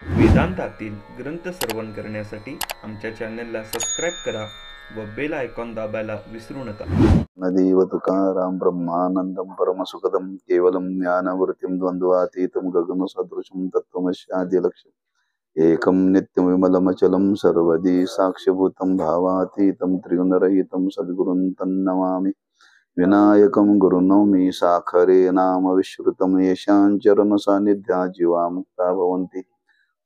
वेदांतातील ग्रंथ श्रवण करण्यासाठी आमच्या चॅनलला सबस्क्राईब करा व बेल आयकॉन दाबायला विसरू नका. नदीव तुकाराम ब्रह्मानंदम परमसुखदम केवलम ज्ञानवृत्तिम द्वंद्वातीतम गगन सदृशम तत्त्वमस्यादिलक्ष्यम् एकम नित्यम विमलमचलम सर्वदी साक्षभूतम भावातीतम त्रिगुणरहितम सद्गुरुं तन्नमामि विनायकं गुरुनौमि साखरे नाम विश्रुतम येषांचरण सान्निध्या जीवा मुक्ता भवन्ति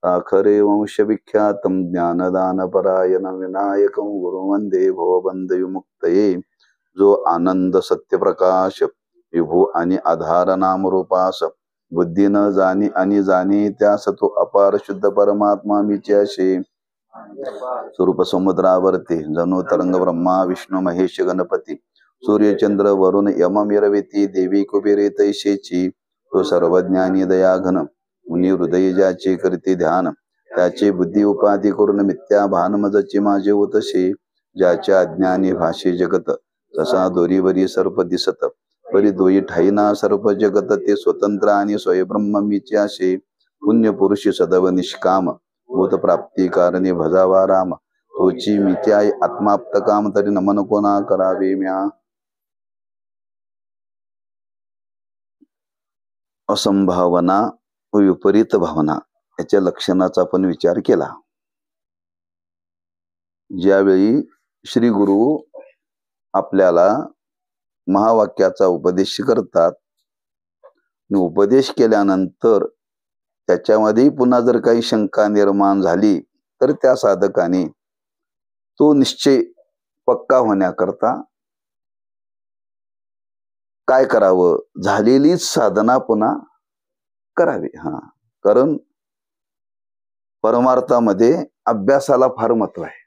साखरे वंशविख्यातं ज्ञानदानपरायण विनायकं गुरुवंदे भवबंधविमुक्तये. जो आनंद सत्यप्रकाश विभू आणि आधार नाम रूपास बुद्धी न जाणी आणि जाणी त्यास तो अपार शुद्ध परमात्मा मीच्याशे स्वरूप समुद्रावरती जणू तरंग ब्रह्मा विष्णू महेश गणपती सूर्यचंद्र वरुण यम मिरविती देवी कुबेरे तैशेची तो सर्वज्ञानी दयाघन मुनी हृदय ज्याचे करते ध्यान त्याचे बुद्धी उपाधी करून मिथ्या भानमजची माझे होतसे ज्याच्या अज्ञानी भाषे जगत तसा दोरीवरी सर्प दिसत परी दोई ठाईना सर्प जगत ते स्वतंत्र आणि स्वयंब्रह्म मीच्याशे पुण्य पुरुषी सदैव निष्काम भूत प्राप्ती कारणे भजावा राम तोची मित्याय आत्माप्त काम तरी नमन कोणा करावे म्या. असंभावना व विपरीत भावना याच्या लक्षणाचा आपण विचार केला. ज्यावेळी श्री गुरु आपल्याला महावाक्याचा उपदेश करतात, उपदेश केल्यानंतर त्याच्यामध्ये पुन्हा जर काही शंका निर्माण झाली तर त्या साधकाने तो निश्चय पक्का होण्याकरता काय करावं, झालेलीच साधना पुन्हा करावी. कारण परमार्थामध्ये अभ्यासाला फार महत्व आहे.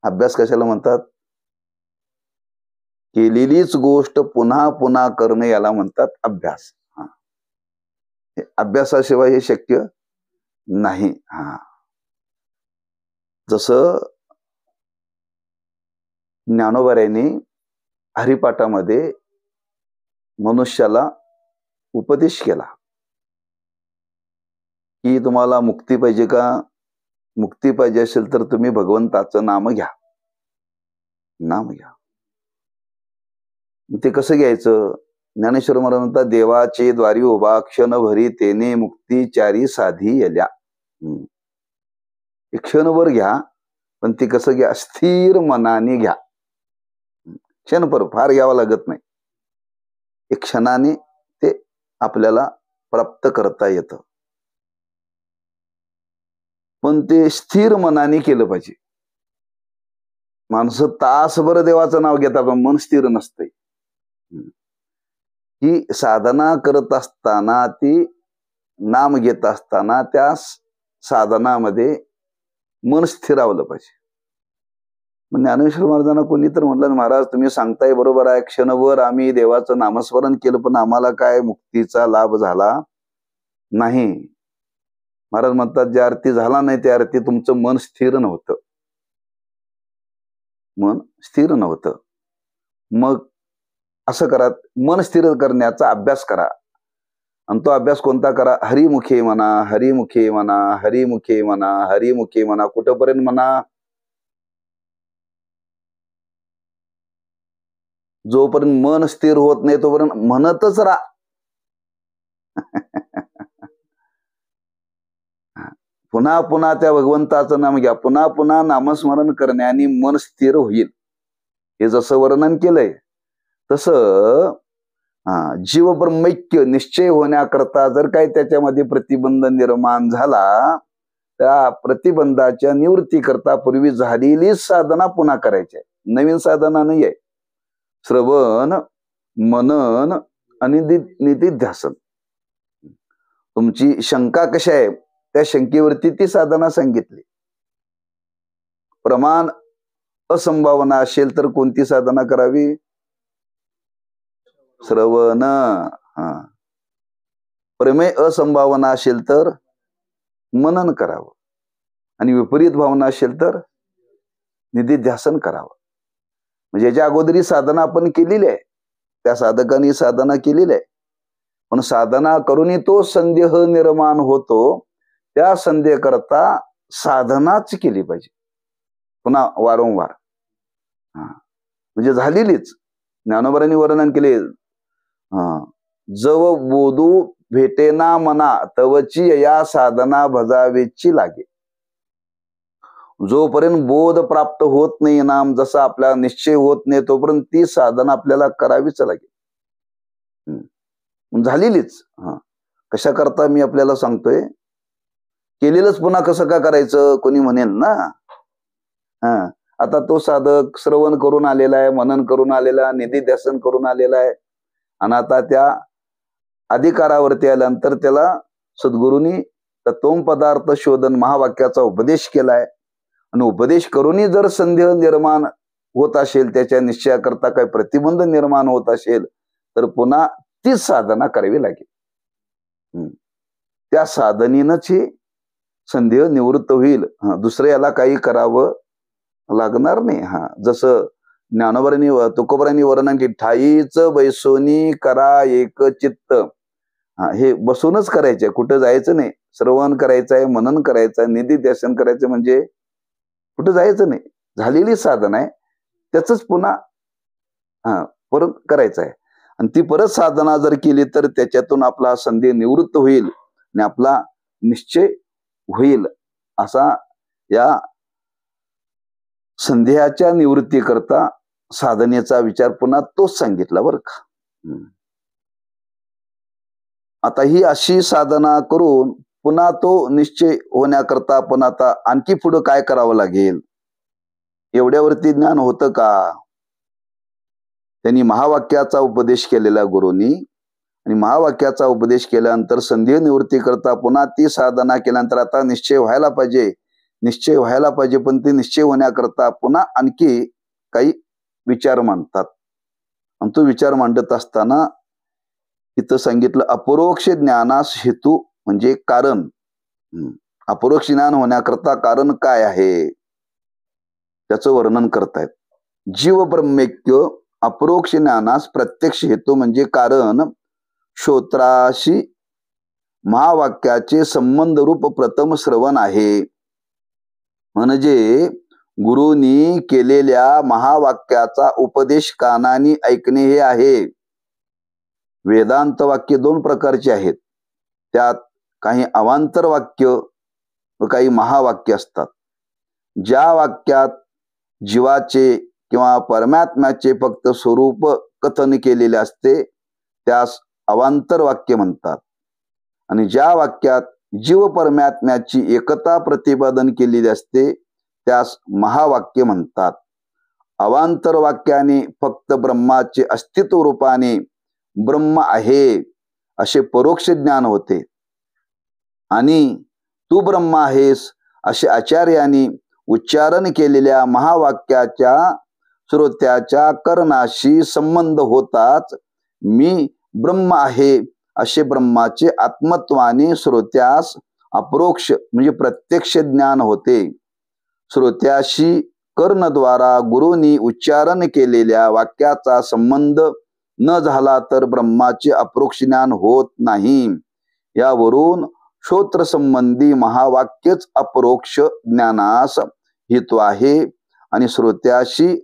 अभ्यास कशाला म्हणतात? केलेलीच गोष्ट पुन्हा पुन्हा करणे याला म्हणतात अभ्यास. अभ्यासाशिवाय हे शक्य नाही. जसं ज्ञानोबाऱ्यांनी हरिपाठामध्ये मनुष्याला उपदेश केला की तुम्हाला मुक्ती पाहिजे का? मुक्ती पाहिजे असेल तर तुम्ही भगवंताचं नाम घ्या. नाम घ्या. ते कसं घ्यायचं? ज्ञानेश्वर महाराज म्हणतात, देवाचे द्वारी उभा क्षण भरी तेने मुक्ती चारी साधी येल्या. क्षणभर घ्या, पण ते कसं घ्या? स्थिर मनाने घ्या. क्षणभर फार घ्यावं लागत नाही. एक क्षणाने ते आपल्याला प्राप्त करता येतं, पण ते स्थिर मनाने केलं पाहिजे. माणसं तासभर देवाचं नाव घेतात पण मन स्थिर नसतंय. ही साधना करत असताना, ती नाम घेत असताना त्या साधनामध्ये मन स्थिरावलं पाहिजे. मग ज्ञानेश्वर महाराजांना कोणी तर म्हटलं, महाराज तुम्ही सांगताय बरोबर आहे, क्षणभर आम्ही देवाचं नामस्मरण केलं पण आम्हाला काय मुक्तीचा लाभ झाला नाही. महाराज म्हणतात, ज्या अर्थी झाला नाही त्या अर्थी तुमचं मन स्थिर नव्हतं. मन स्थिर नव्हतं. मग असं करा, मन स्थिर करण्याचा अभ्यास करा. आणि तो अभ्यास कोणता करा? हरिमुखे म्हणा, हरिमुखे म्हणा, हरिमुखे म्हणा, हरिमुखे म्हणा. कुठंपर्यंत म्हणा? जोपर्यंत मन स्थिर होत नाही तोपर्यंत म्हणतच राहा. पुन्हा पुन्हा त्या भगवंताचं नाम घ्या. पुन्हा पुन्हा नामस्मरण करण्याने मन स्थिर होईल. हे जसं वर्णन केलंय तसं जीव ब्रह्मैक्य निश्चय होण्याकरता जर काही त्याच्यामध्ये प्रतिबंध निर्माण झाला, त्या प्रतिबंधाच्या निवृत्ती करता पूर्वी झालेली साधना पुन्हा करायची आहे. नवीन साधना नाही आहे. श्रवण, मनन आणि निधिध्यासन. तुमची शंका कशी आहे त्या शंकेवरती ती साधना सांगितली. प्रमाण असंभावना असेल तर कोणती साधना करावी? श्रवण. प्रमेय असंभावना असेल तर मनन करावं. आणि विपरीत भावना असेल तर निधिध्यासन करावं. म्हणजे याच्या अगोदरी साधना आपण केलेली आहे, त्या साधकांनी साधना केलेली आहे, पण साधना करूनही तो संदेह निर्माण होतो. त्या संदेह करता साधनाच केली पाहिजे पुन्हा वारंवार. म्हणजे झालेलीच ज्ञानोबांनी वर्णन केले. जव बोधू भेटेना मना तवची या साधना भजावेची लागे. जोपर्यंत बोध प्राप्त होत नाही नाम जसा आपला निश्चय होत नाही तोपर्यंत ती साधना आपल्याला करावीच लागेल. झालेलीच. कशा करता मी आपल्याला सांगतोय. केलेलंच पुन्हा कसं का करायचं कोणी म्हणेल ना. आता तो साधक श्रवण करून आलेला आहे, मनन करून आलेला, निधिध्यासन करून आलेला आहे आणि आता त्या अधिकारावरती आल्यानंतर त्याला सद्गुरूंनी तत्वम पदार्थ शोधन महावाक्याचा उपदेश केलाय आणि उपदेश करूनही जर संदेह निर्माण होत असेल, त्याच्या निश्चयाकरता काही प्रतिबंध निर्माण होत असेल तर पुन्हा तीच साधना करावी लागेल. त्या साधनेनंच हे संदेह निवृत्त होईल. दुसरं याला काही करावं लागणार नाही. जसं ज्ञानोबांनी तुकोबांनी वर्णन की ठाईच बैसोनी करा एक चित्त. हे बसूनच करायचंय, कुठं जायचं नाही. श्रवण करायचंय, मनन करायचंय, निधिध्यासन करायचं, म्हणजे कुठं जायचं नाही. झालेली साधना आहे त्याच पुन्हा परत करायचं आहे. आणि ती परत साधना जर केली तर त्याच्यातून आपला संदेह निवृत्त होईल आणि आपला निश्चय होईल. असा या संदेहाच्या निवृत्ती करता साधनेचा विचार पुन्हा तोच सांगितला बरं का. आता ही अशी साधना करून पुन्हा तो निश्चय होण्याकरता पण आता आणखी पुढे काय करावं लागेल. एवढ्यावरती ज्ञान होतं का. त्यांनी महावाक्याचा उपदेश केलेला गुरूंनी आणि महावाक्याचा उपदेश केल्यानंतर संदेह निवृत्ती करता पुन्हा ती साधना केल्यानंतर आता निश्चय व्हायला पाहिजे. निश्चय व्हायला पाहिजे पण ते निश्चय होण्याकरता पुन्हा आणखी काही विचार मांडतात. आणि तो विचार मांडत असताना इथं सांगितलं अपरोक्ष ज्ञानास हेतू म्हणजे कारण. अपरोक्ष ज्ञान होण्याकरता कारण काय आहे त्याचं वर्णन करतायत. जीव ब्रह्मैक्य अपरोक्ष ज्ञानास प्रत्यक्ष हेतू म्हणजे कारण श्रोत्राशी महावाक्याचे संबंध रूप प्रथम श्रवण आहे. म्हणजे गुरूंनी केलेल्या महावाक्याचा उपदेश कानाने ऐकणे हे आहे. वेदांत वाक्य दोन प्रकारचे आहेत. त्यात काही अवांतर वाक्य व काही महावाक्य असतात. ज्या वाक्यात जीवाचे किंवा परमात्म्याचे फक्त स्वरूप कथन केलेले असते त्यास अवांतर वाक्य म्हणतात. आणि ज्या वाक्यात जीव परमात्म्याची एकता प्रतिपादन केलेली असते त्यास महावाक्य म्हणतात. अवांतर वाक्याने फक्त ब्रह्माचे अस्तित्व रूपाने ब्रह्म आहे असे परोक्ष ज्ञान होते आणि तू ब्रह्म आहेस असे आचार्यांनी उच्चारण केलेल्या महावाक्याच्या श्रोत्याच्या कर्णाशी संबंध होताच मी ब्रह्म आहे असे ब्रह्माचे आत्मत्वाने श्रोत्यास अपरोक्ष म्हणजे प्रत्यक्ष ज्ञान होते. श्रोत्याशी कर्णद्वारा गुरूंनी उच्चारण केलेल्या वाक्याचा संबंध न झाला तर ब्रह्माचे अपरोक्ष ज्ञान होत नाही. यावरून श्रोत्र संबंधी महावाक्यच अपरोक्ष ज्ञानास हेतू आहे आणि श्रोत्याशी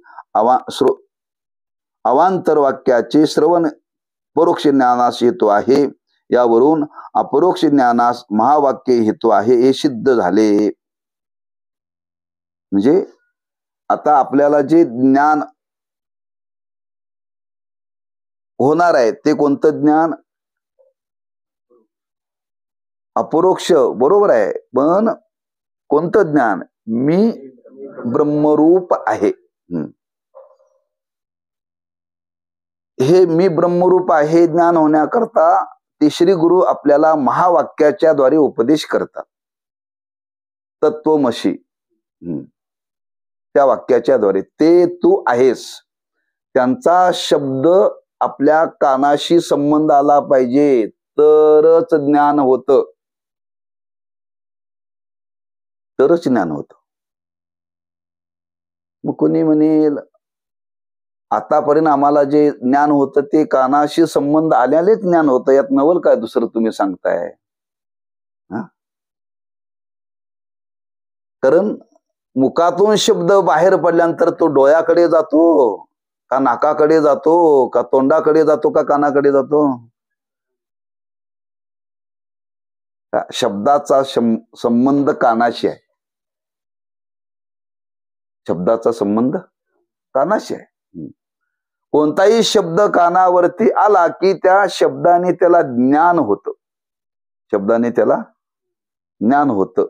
अवांतर वाक्याचे श्रवण परोक्ष ज्ञानास हेतू आहे. यावरून अपरोक्ष ज्ञानास महावाक्य हेतू आहे हे सिद्ध झाले. म्हणजे आता आपल्याला जे ज्ञान होणार आहे ते कोणतं ज्ञान. अपरोक्ष बरोबर आहे पण कोणतं ज्ञान. मी ब्रह्मरूप आहे. हे मी ब्रह्मरूप आहे ज्ञान होण्याकरता ते श्री गुरु आपल्याला महावाक्याच्या द्वारे उपदेश करतात. तत्वमसी त्या वाक्याच्या द्वारे ते तू आहेस त्यांचा शब्द आपल्या कानाशी संबंध आला पाहिजे तरच ज्ञान होतं. तरच ज्ञान होतं. मग कोणी म्हणेल आतापर्यंत आम्हाला जे ज्ञान होतं ते कानाशी संबंध आल्यानेच ज्ञान होतं. यात नवल काय दुसरं तुम्ही सांगताय? कारण मुखातून शब्द बाहेर पडल्यानंतर तो डोळ्याकडे जातो का नाकाकडे जातो का तोंडाकडे जातो का कानाकडे जातो? शब्दाचा संबंध कानाशी आहे. शब्दाचा संबंध कानाशी आहे. कोणताही शब्द कानावरती आला की त्या शब्दाने त्याला ज्ञान होतं. शब्दाने त्याला ज्ञान होतं.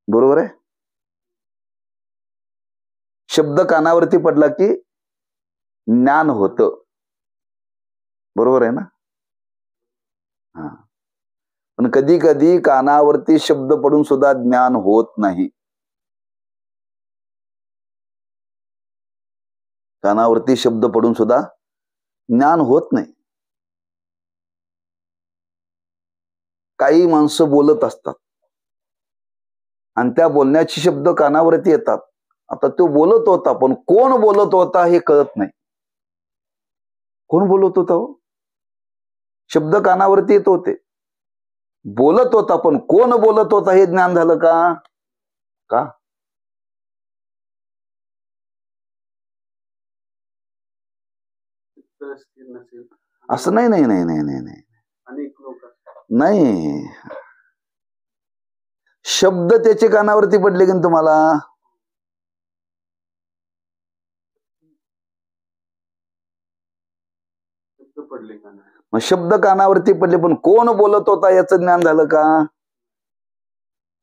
बरोबर आहे? शब्द कानावरती पडला की ज्ञान होतं. बरोबर आहे ना? हा. पण कधी कधी कानावरती शब्द पडून सुद्धा ज्ञान होत नाही. कानावरती शब्द पडून सुद्धा ज्ञान होत नाही. काही माणसं बोलत असतात आणि त्या बोलण्याचे शब्द कानावरती येतात. आता तो बोलत होता पण कोण बोलत होता हे कळत नाही. कोण बोलत होता हो? शब्द कानावरती येत होते, बोलत होता, पण कोण बोलत होता हे ज्ञान झालं का? का? असं नाही नाही नाही नाही नाही नाही नाही. शब्द त्याचे कानावरती पडले की तुम्हाला? मग शब्द कानावरती पडले पण कोण बोलत होता याचं ज्ञान झालं का?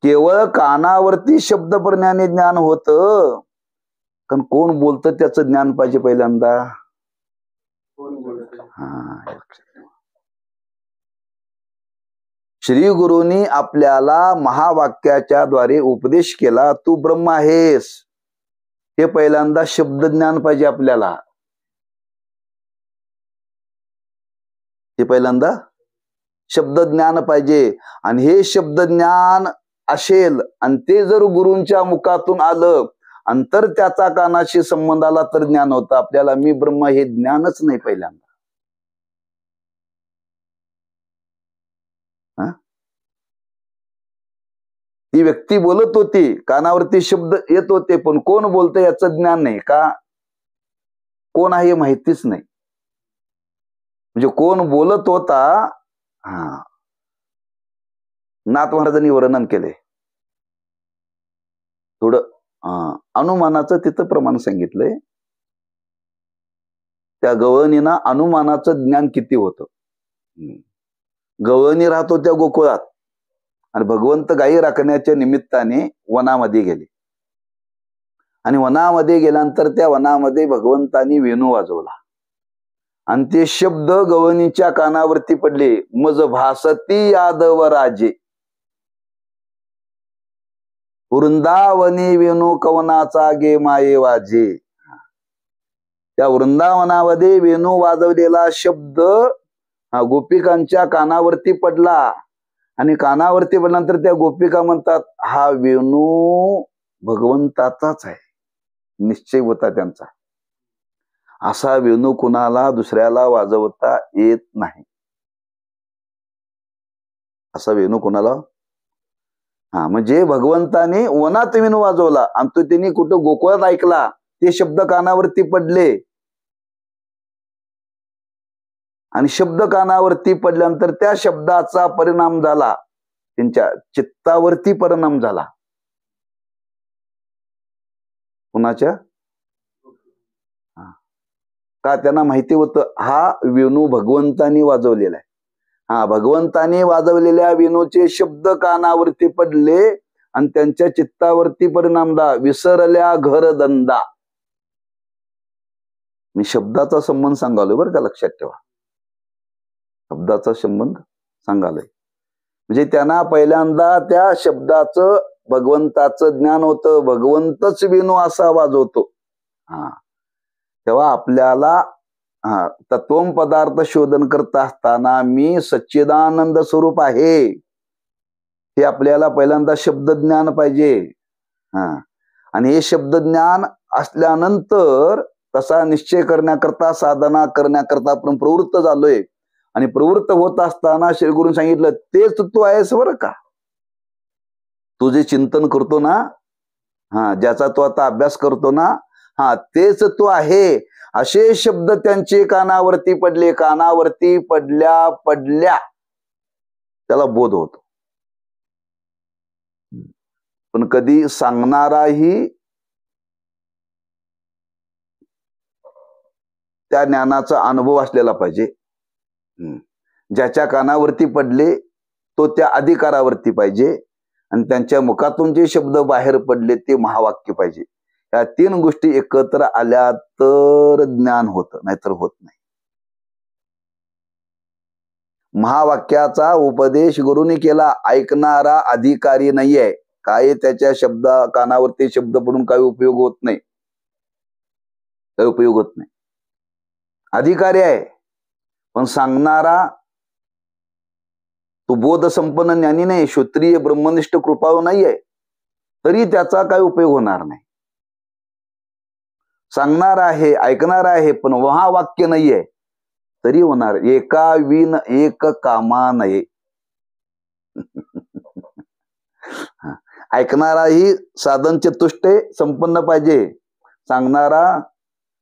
केवळ कानावरती शब्द पडण्याने ज्ञान होतं, कारण कोण बोलतं त्याचं ज्ञान पाहिजे पहिल्यांदा. श्री गुरुनी आपल्याला महावाक्याच्या द्वारे उपदेश केला, तू ब्रह्म आहेस. हे पहिल्यांदा शब्द ज्ञान पाहिजे आपल्याला. हे पहिल्यांदा शब्द ज्ञान पाहिजे. आणि हे शब्द ज्ञान असेल आणि ते जर गुरूंच्या मुखातून आलं आणि तर त्याचा कानाशी संबंध आला तर ज्ञान होतं. आपल्याला मी ब्रह्म हे ज्ञानच नाही पहिल्यांदा. ती व्यक्ती बोलत होती, कानावरती शब्द येत होते, पण कोण बोलतं याचं ज्ञान नाही. का? कोण आहे माहितीच नाही. म्हणजे कोण बोलत होता. नाथ महाराजांनी वर्णन केले थोडं. अनुमानाचं तिथं प्रमाण सांगितलंय. त्या गवळणीना अनुमानाचं ज्ञान किती होतं. गवळणी राहत होत्या गोकुळात आणि भगवंत गायी राखण्याच्या निमित्ताने वनामध्ये गेले. आणि वनामध्ये गेल्यानंतर त्या वनामध्ये भगवंतानी वेणू वाजवला आणि ते शब्द गवळणीच्या कानावरती पडले. मज भासती यादव राजे, वृंदावनी वेणू कवनाचा गे माये वाजे. त्या वृंदावनामध्ये वेणू वाजवलेला शब्द गोपिकांच्या कानावरती पडला आणि कानावरती पडल्यानंतर त्या गोपिका म्हणतात, हा वेणू भगवंताचाच आहे. निश्चय होता त्यांचा. असा वेणू कुणाला दुसऱ्याला वाजवता येत नाही. असा वेणू कुणाला म्हणजे भगवंताने वनात वेणू वाजवला आणि तो त्यांनी कुठं गोकुळात ऐकला. ते शब्द कानावरती पडले आणि शब्द कानावरती पडल्यानंतर त्या शब्दाचा परिणाम झाला, त्यांच्या चित्तावरती परिणाम झाला. कुणाच्या? का? त्यांना माहिती होतं हा वेणू भगवंतानी वाजवलेला आहे. भगवंतानी वाजवलेल्या वेणूचे शब्द कानावरती पडले आणि त्यांच्या चित्तावरती परिणाम झाला. विसरल्या घर धंदा. मी शब्दाचा संबंध सांगालोय बरं का, लक्षात ठेवा. शब्दाचा संबंध सांगालोय म्हणजे त्यांना पहिल्यांदा त्या शब्दाचं भगवंताचं ज्ञान होतं. भगवंतच वेणू असा वाजवतो. तेव्हा आपल्याला तत्वम पदार्थ शोधन करत असताना मी सच्चिदानंद स्वरूप आहे हे आपल्याला पहिल्यांदा शब्द ज्ञान पाहिजे. आणि हे शब्द ज्ञान असल्यानंतर तसा निश्चय करण्याकरता साधना करण्याकरता आपण प्रवृत्त झालोय आणि प्रवृत्त होत असताना श्री गुरूंनी सांगितलं तेच तू आहेस बरं का. तू जे चिंतन करतो ना, ज्याचा तू आता अभ्यास करतो ना, तेच तू आहे. असे शब्द त्यांचे कानावरती पडले. कानावरती पडल्या पडल्या त्याला बोध होतो. पण कधी सांगणाराही त्या ज्ञानाचा अनुभव असलेला पाहिजे. ज्याच्या कानावरती पडले तो त्या अधिकारावरती पाहिजे आणि त्यांच्या मुखातून जे शब्द बाहेर पडले ते महावाक्य पाहिजे. या 3 गोष्टी एकत्र आल्या तर ज्ञान होतं, नाहीतर होत नाही. महावाक्याचा उपदेश गुरुनी केला, ऐकणारा अधिकारी नाहीये. काय त्याच्या कानावरती शब्द पडून काही उपयोग होत नाही, काही उपयोग होत नाही. अधिकारी आहे पण सांगणारा तो बोध संपन्न ज्ञानी नाही, श्रोत्रिय ब्रह्मनिष्ठ कृपाळू नाहीये, तरी त्याचा काही उपयोग होणार नाही. सांगणार आहे, ऐकणार आहे, पण महावाक्य नाहीये तरी होणार. एका विन एक कामा नये. ऐकणाराही साधन चतुष्ट संपन्न पाहिजे, सांगणारा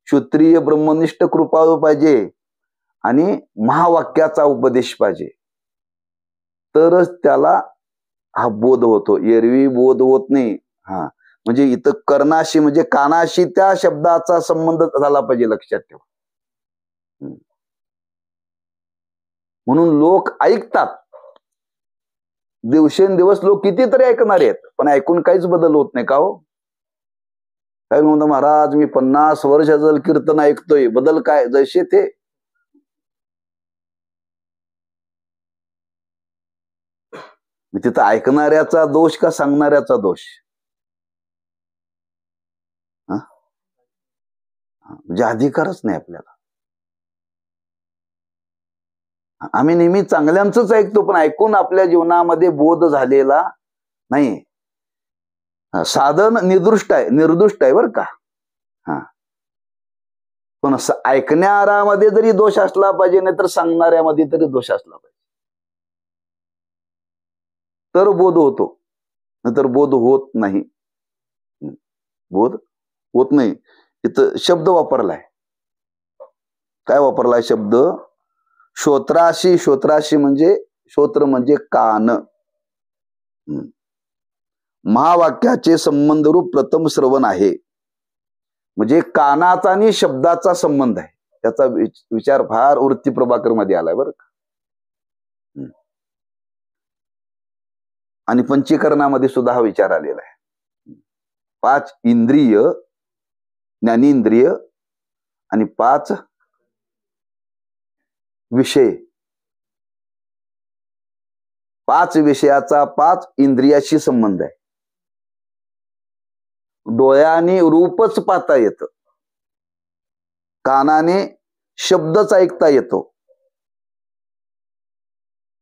श्रोत्रिय ब्रह्मनिष्ठ कृपाळू पाहिजे आणि महावाक्याचा उपदेश पाहिजे, तरच त्याला हा बोध होतो. एरवी बोध होत नाही. म्हणजे इथं कर्णाशी म्हणजे कानाशी त्या शब्दाचा संबंध झाला पाहिजे, लक्षात ठेवा. म्हणून लोक ऐकतात, दिवसेंदिवस लोक कितीतरी ऐकणार आहेत, पण ऐकून काहीच बदल होत नाही का हो. काय म्हणतो महाराज, मी 50 वर्ष झालं कीर्तन ऐकतोय, बदल काय? जैसे ते. तिथं ऐकणाऱ्याचा दोष का सांगणाऱ्याचा दोष? म्हणजे अधिकारच नाही आपल्याला. आम्ही नेहमी चांगल्यांचंच ऐकतो, पण ऐकून आपल्या जीवनामध्ये बोध झालेला नाही. साधन निर्दुष्ट आहे बरं का. पण ऐकणाऱ्यामध्ये जरी दोष असला पाहिजे, नाहीतर सांगणाऱ्यामध्ये तरी दोष असला पाहिजे, तर बोध होतो, नाहीतर बोध होत नाही. बोध होत नाही. इथं शब्द वापरलाय. काय वापरलाय शब्द? श्रोत्राशी. श्रोत्राशी म्हणजे श्रोत्र म्हणजे कान. महावाक्याचे संबंधरूप प्रथम श्रवण आहे. म्हणजे कानाचा आणि शब्दाचा संबंध आहे. त्याचा विचार फार वृत्ती प्रभाकर मध्ये आलाय बरं का. आणि पंचीकरणामध्ये सुद्धा हा विचार आलेला आहे. 5 इंद्रिय, ज्ञानेंद्रिय आणि 5 विषय. 5 विषयाचा 5 इंद्रियाशी संबंध आहे. डोळ्याने रूपच पाहता येतं, कानाने शब्दच ऐकता येतो,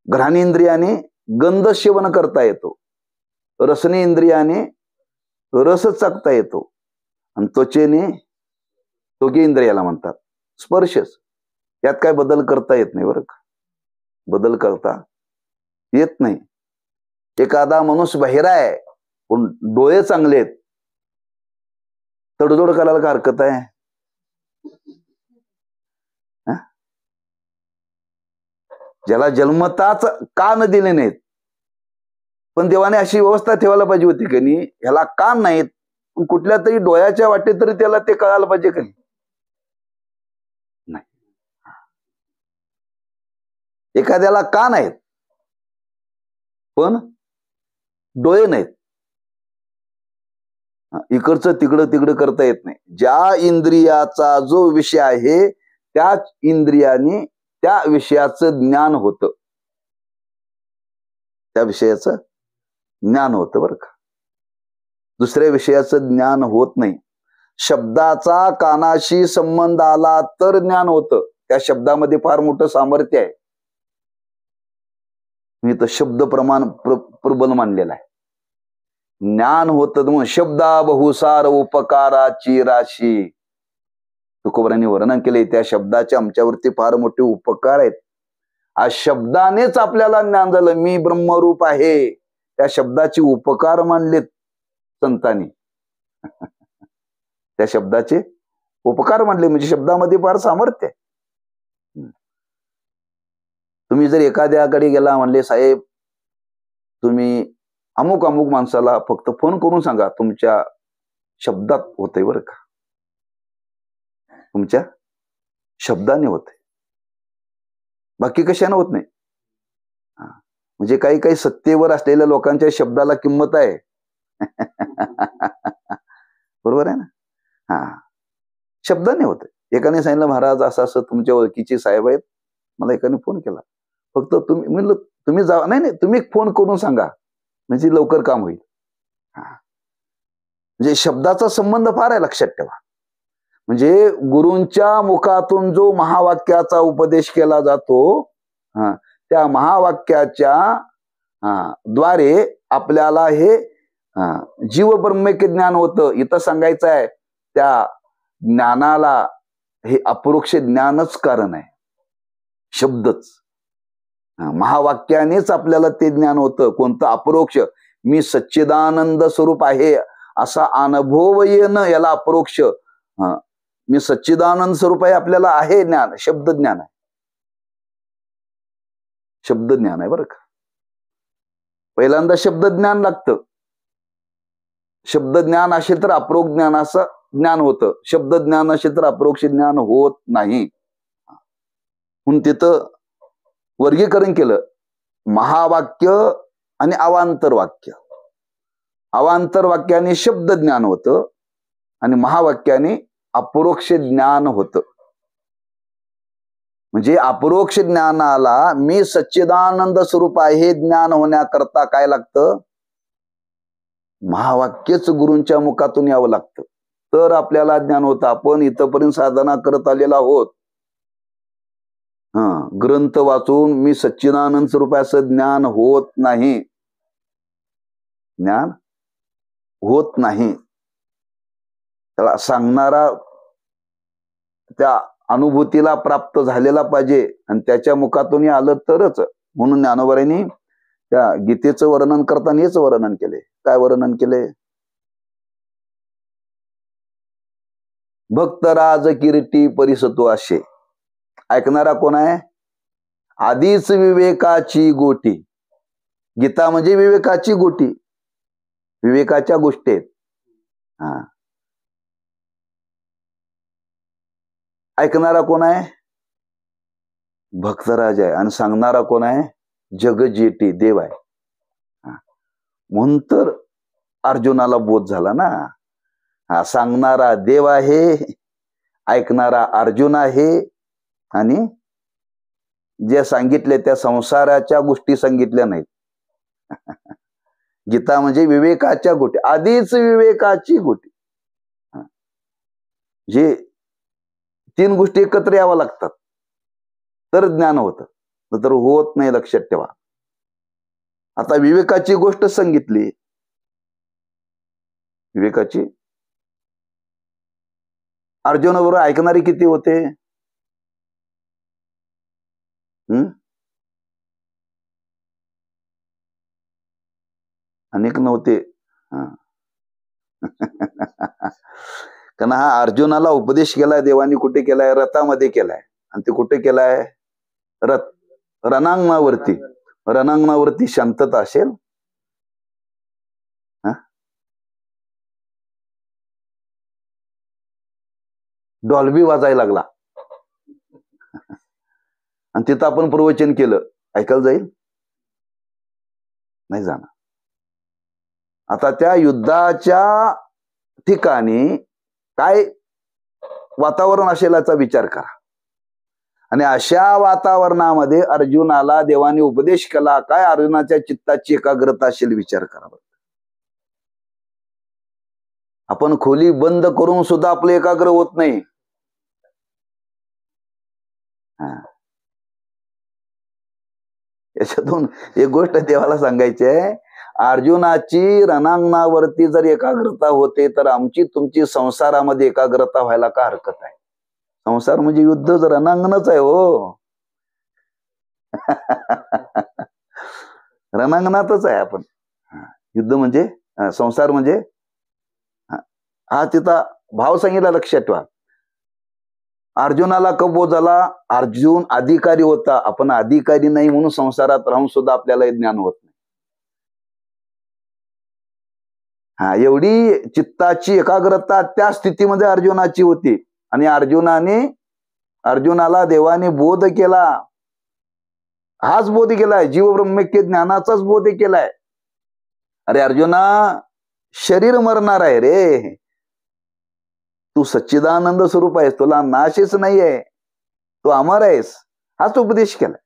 घ्राणेंद्रियाने गंध सेवन करता येतो, रसनेंद्रियाने रस चाखता येतो आणि त्वचेने, त्वगेंद्रियाला म्हणतात, स्पर्शच. यात काय बदल करता येत नाही बरं का. बदल करता येत नाही. एखादा माणूस बहिरा आहे पण डोळे चांगले आहेत, तडजोड करायला काय हरकत आहे? ज्याला जन्मताच कान दिले नाहीत, पण देवाने अशी व्यवस्था ठेवायला पाहिजे होती की नाही, ह्याला कान नाहीत, पण कुठल्या तरी डोळ्याच्या वाटेत तरी त्याला ते कळायला पाहिजे की नाही. एखाद्याला कान आहेत पण डोळे नाहीत, इकडचं तिकडं करता येत नाही. ज्या इंद्रियाचा जो विषय आहे त्याच इंद्रियाने त्या विषयाचं ज्ञान होतं, त्या विषयाचं ज्ञान होतं बरं का. दुसऱ्या विषयाचं ज्ञान होत नाही. शब्दाचा कानाशी संबंध आला तर ज्ञान होतं. त्या शब्दामध्ये फार मोठं सामर्थ्य आहे. मी तर शब्द प्रमाण प्रबल मानलेला आहे. ज्ञान होतं मग शब्दा बहुसार उपकाराची राशी. तुकोबरांनी वर्णन केले त्या शब्दाचे आमच्यावरती फार मोठे उपकार आहेत. आज शब्दानेच आपल्याला ज्ञान झालं. मी ब्रह्मरूप आहे, त्या शब्दाचे उपकार मानलेत संतांनी. त्या शब्दाचे उपकार मानले म्हणजे शब्दामध्ये फार सामर्थ्य आहे. तुम्ही जर एखाद्याकडे गेला म्हणले साहेब तुम्ही अमुक अमुक माणसाला फक्त फोन करून सांगा, तुमच्या शब्दात होतंय बरं का, तुमच्या शब्दाने होतंय, बाकी कशाने होत नाही. म्हणजे काही काही सत्तेवर असलेल्या लोकांच्या शब्दाला किंमत आहे. बरोबर आहे ना. हा, शब्दाने होत. एकाने सांगितलं महाराज असं असं तुमच्या ओळखीचे साहेब आहेत, मला एकाने फोन केला, फक्त तुम्ही म्हणलं तुम्ही जा, नाही नाही तुम्ही फोन करून सांगा म्हणजे लवकर काम होईल. म्हणजे शब्दाचा संबंध फार आहे, लक्षात ठेवा. म्हणजे गुरूंच्या मुखातून जो महावाक्याचा उपदेश केला जातो, त्या महावाक्याच्या द्वारे आपल्याला हे जीव ब्रह्मैक्य ज्ञान होतं. इथं सांगायचं आहे त्या ज्ञानाला हे अपरोक्ष ज्ञानच कारण आहे, शब्दच. महावाक्यानेच आपल्याला ते ज्ञान होतं. कोणतं? अपरोक्ष. मी सच्चिदानंद स्वरूप आहे असा अनुभव येणं याला अपरोक्ष. मी सच्चिदानंद स्वरूप आहे आपल्याला आहे ज्ञान, शब्द ज्ञान आहे. शब्द ज्ञान आहे बरं का. पहिल्यांदा शब्द ज्ञान लागतं. शब्द ज्ञान असेल तर अपरोक्ष ज्ञानाचं ज्ञान होतं. शब्द ज्ञान असेल तर अपरोक्ष ज्ञान होत नाही. म्हणून तिथं वर्गीकरण केलं, महावाक्य आणि अवांतर वाक्य. अवांतर वाक्याने शब्द ज्ञान होतं आणि महावाक्याने अपरोक्ष ज्ञान होतं. म्हणजे अपरोक्ष ज्ञानाला मी सच्चिदानंद स्वरूप आहे ज्ञान होण्याकरता काय लागतं? महावाक्यच गुरूंच्या मुखातून यावं लागतं, तर आपल्याला ज्ञान होतं. आपण इथपर्यंत साधना करत आलेला आहोत. ग्रंथ वाचून मी सच्चिदानंद स्वरूप असं ज्ञान होत नाही. ज्ञान होत नाही. त्याला सांगणारा त्या अनुभूतीला प्राप्त झालेला पाहिजे आणि त्याच्या मुखातून आलं तरच. म्हणून ज्ञानोबांनी त्या गीतेचं वर्णन करताना हेच वर्णन केले. काय वर्णन केले? भक्तराज कीर्ती परिसतो असे. ऐकणारा कोण आहे? आधीच विवेकाची गोटी. गीता म्हणजे विवेकाची गोटी, विवेकाच्या गोष्टी आहेत. ऐकणारा कोण आहे? भक्तराज आहे. आणि सांगणारा कोण आहे? जगजेटी देव आहे. म्हणून तर अर्जुनाला बोध झाला ना. सांगणारा देव आहे, ऐकणारा अर्जुन आहे, आणि जे सांगितले त्या संसाराच्या गोष्टी सांगितल्या नाहीत. गीता म्हणजे विवेकाच्या गोष्टी, आधीच विवेकाची गोष्टी. जे तीन गोष्टी एकत्र याव्या लागतात तर ज्ञान होतं, तर होत नाही. लक्षात ठेवा. आता विवेकाची गोष्ट सांगितली. विवेकाची अर्जुनाबरोबर ऐकणारे किती होते? अनेक नव्हते. कारण हा अर्जुनाला उपदेश केलाय देवानी. कुठे केलाय? रथामध्ये केलाय. आणि ते कुठे केलाय? रणांगणावरती. रणांगणावरती शांतता असेल, डॉल्बी वाजायला लागला आणि तिथं आपण प्रवचन केलं, ऐकायला जाईल? नाही जाणार. आता त्या युद्धाच्या ठिकाणी काय वातावरण असेल याचा विचार करा. आणि अशा वातावरणामध्ये अर्जुनाला देवाने उपदेश केला. काय अर्जुनाच्या चित्ताची एकाग्रता असेल विचार करा. आपण खोली बंद करून सुद्धा आपलं एकाग्र होत नाही. याच्यातून एक गोष्ट देवाला सांगायची आहे. अर्जुनाची रणांगणावरती जर एकाग्रता होते तर आमची तुमची संसारामध्ये एकाग्रता व्हायला का हरकत आहे? संसार म्हणजे युद्ध रणांगणच आहे हो. रणांगणातच आहे आपण. युद्ध म्हणजे संसार म्हणजे हा तिथं भाव सांगितला, लक्षात ठेवा. अर्जुनाला कबो झाला, अर्जुन अधिकारी होता. आपण अधिकारी नाही म्हणून संसारात राहून सुद्धा आपल्याला ज्ञान होत नाही. एवढी चित्ताची एकाग्रता त्या स्थितीमध्ये अर्जुनाची होती. आणि अर्जुनाला देवाने बोध केला. हाच बोध केलाय, जीव ब्रह्मैक्य ज्ञानाचाच बोध केलाय. अरे अर्जुना, शरीर मरणार आहे रे, तू सच्चिदानंद स्वरूप आहेस, तुला नाशच नाहीये, तू अमर आहेस, हाच उपदेश केलाय.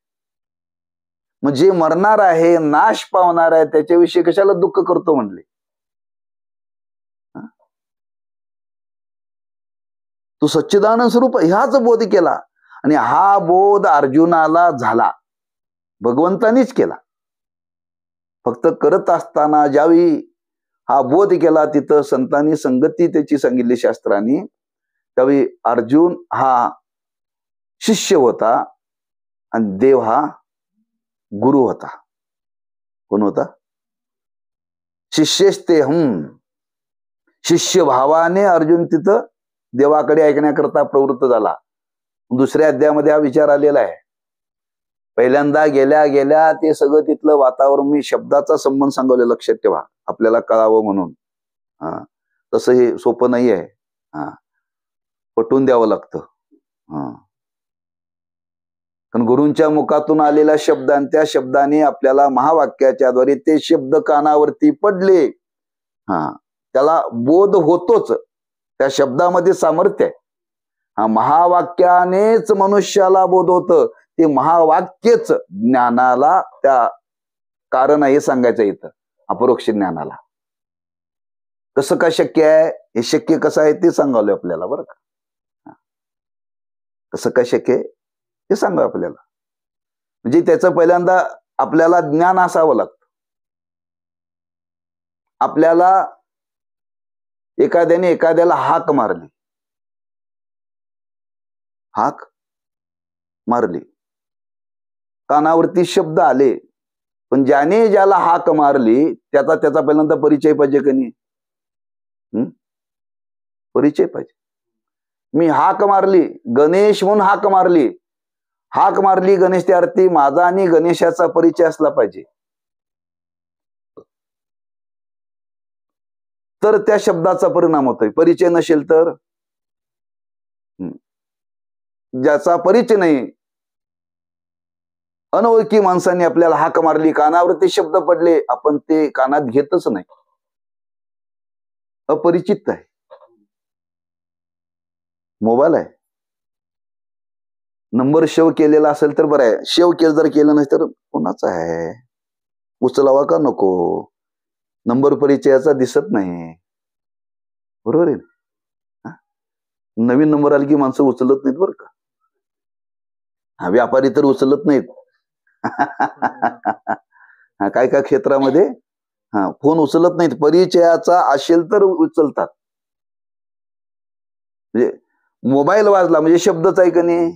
मग जे मरणार आहे, नाश पावणार आहे, त्याच्याविषयी कशाला दुःख करतो म्हणले? तू सच्चिदानंद स्वरूप ह्याच बोध केला. आणि हा बोध अर्जुनाला झाला, भगवंतानीच केला. फक्त करत असताना ज्यावेळी हा बोध केला, तिथं संतांनी संगती त्याची सांगितली शास्त्रांनी, त्यावेळी अर्जुन हा शिष्य होता आणि देव हा गुरु होता. कोण होता? शिष्यस्ते हम. शिष्य भावाने अर्जुन तिथं देवाकडे ऐकण्याकरता प्रवृत्त झाला. दुसऱ्या अध्यायामध्ये हा विचार आलेला आहे. पहिल्यांदा गेल्या गेल्या ते सगळं तिथलं वातावरण, मी शब्दाचा संबंध सांगवले, लक्षात ठेवा, आपल्याला कळावं म्हणून. तसं हे सोपं नाही आहे. पटवून द्यावं लागतं. कारण गुरूंच्या मुखातून आलेला शब्द आणि त्या शब्दाने आपल्याला महावाक्याच्या द्वारे ते शब्द कानावरती पडले, त्याला बोध होतोच. त्या शब्दामध्ये सामर्थ्य आहे. महावाक्यानेच मनुष्याला बोध होतं. ते महावाक्यच ज्ञानाला त्या कारण हे सांगायचं इथं, अपरोक्ष ज्ञानाला. कसं काय शक्य आहे? हे शक्य कसं आहे ते सांगावलं आपल्याला, बरं का. कसं काय शक्य आहे ते सांगा आपल्याला. म्हणजे त्याचं पहिल्यांदा आपल्याला ज्ञान असावं लागतं. आपल्याला एखाद्याने एखाद्याला हाक मारली, हाक मारली, कानावरती शब्द आले, पण ज्याने ज्याला हाक मारली त्याचा पहिल्यांदा परिचय पाहिजे का नाही? परिचय पाहिजे. मी हाक मारली, गणेश म्हणून हाक मारली, हाक मारली गणेश, त्या अर्थी माझा आणि गणेशाचा परिचय असला पाहिजे. तर त्या शब्दाचा परिणाम होतोय. परिचय नसेल तर, ज्याचा परिचय नाही, अनोळखी माणसांनी आपल्याला हाक मारली, कानावरती शब्द पडले, आपण ते कानात घेतच नाही, अपरिचित आहे. मोबाईल आहे, नंबर सेव्ह केलेला असेल तर बरं आहे. सेव्ह केलं जर केलं नाही तर कोणाचा आहे, उचलावा का नको? नंबर परिचयाचा दिसत नाही, बरोबर आहे. नवीन नंबर आली की माणसं उचलत नाहीत बरं का. व्यापारी तर उचलत नाहीत. काय काय क्षेत्रामध्ये फोन उचलत नाहीत. परिचयाचा असेल तर उचलतात. म्हणजे मोबाईल वाजला म्हणजे शब्दच आहे का नाही,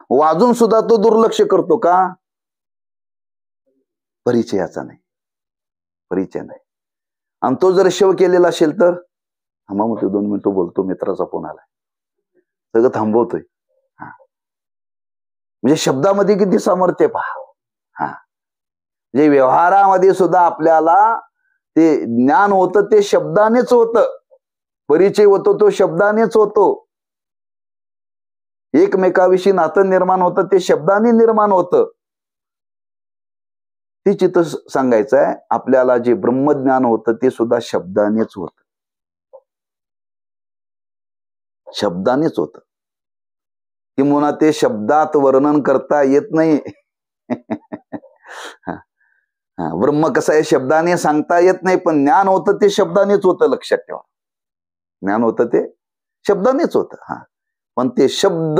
वाजून सुद्धा तो दुर्लक्ष करतो का? परिचयाचा नाही, परिचय नाही. आणि तो जर सेव्ह केलेला असेल तर, मग 2 मिनिटं बोलतो, मित्राचा फोन आलाय, सगळं थांबवतोय. म्हणजे शब्दामध्ये किती सामर्थ्य पहा. म्हणजे व्यवहारामध्ये सुद्धा आपल्याला ते ज्ञान होतं ते शब्दानेच होतं, परिचय होतो तो शब्दानेच होतो, एकमेकाविषयी नातं निर्माण होतं ते शब्दाने निर्माण होतं. ते चित्र सांगायचं आहे आपल्याला. जे ब्रह्मज्ञान होतं ते सुद्धा शब्दानेच होतं, शब्दानेच होतं. किंवा ते शब्दात वर्णन करता येत नाही. ब्रह्म कसं आहे, शब्दाने सांगता येत नाही, पण ज्ञान होतं ते शब्दानेच होतं, लक्षात ठेवा. ज्ञान होतं ते शब्दानेच होतं. पण ते शब्द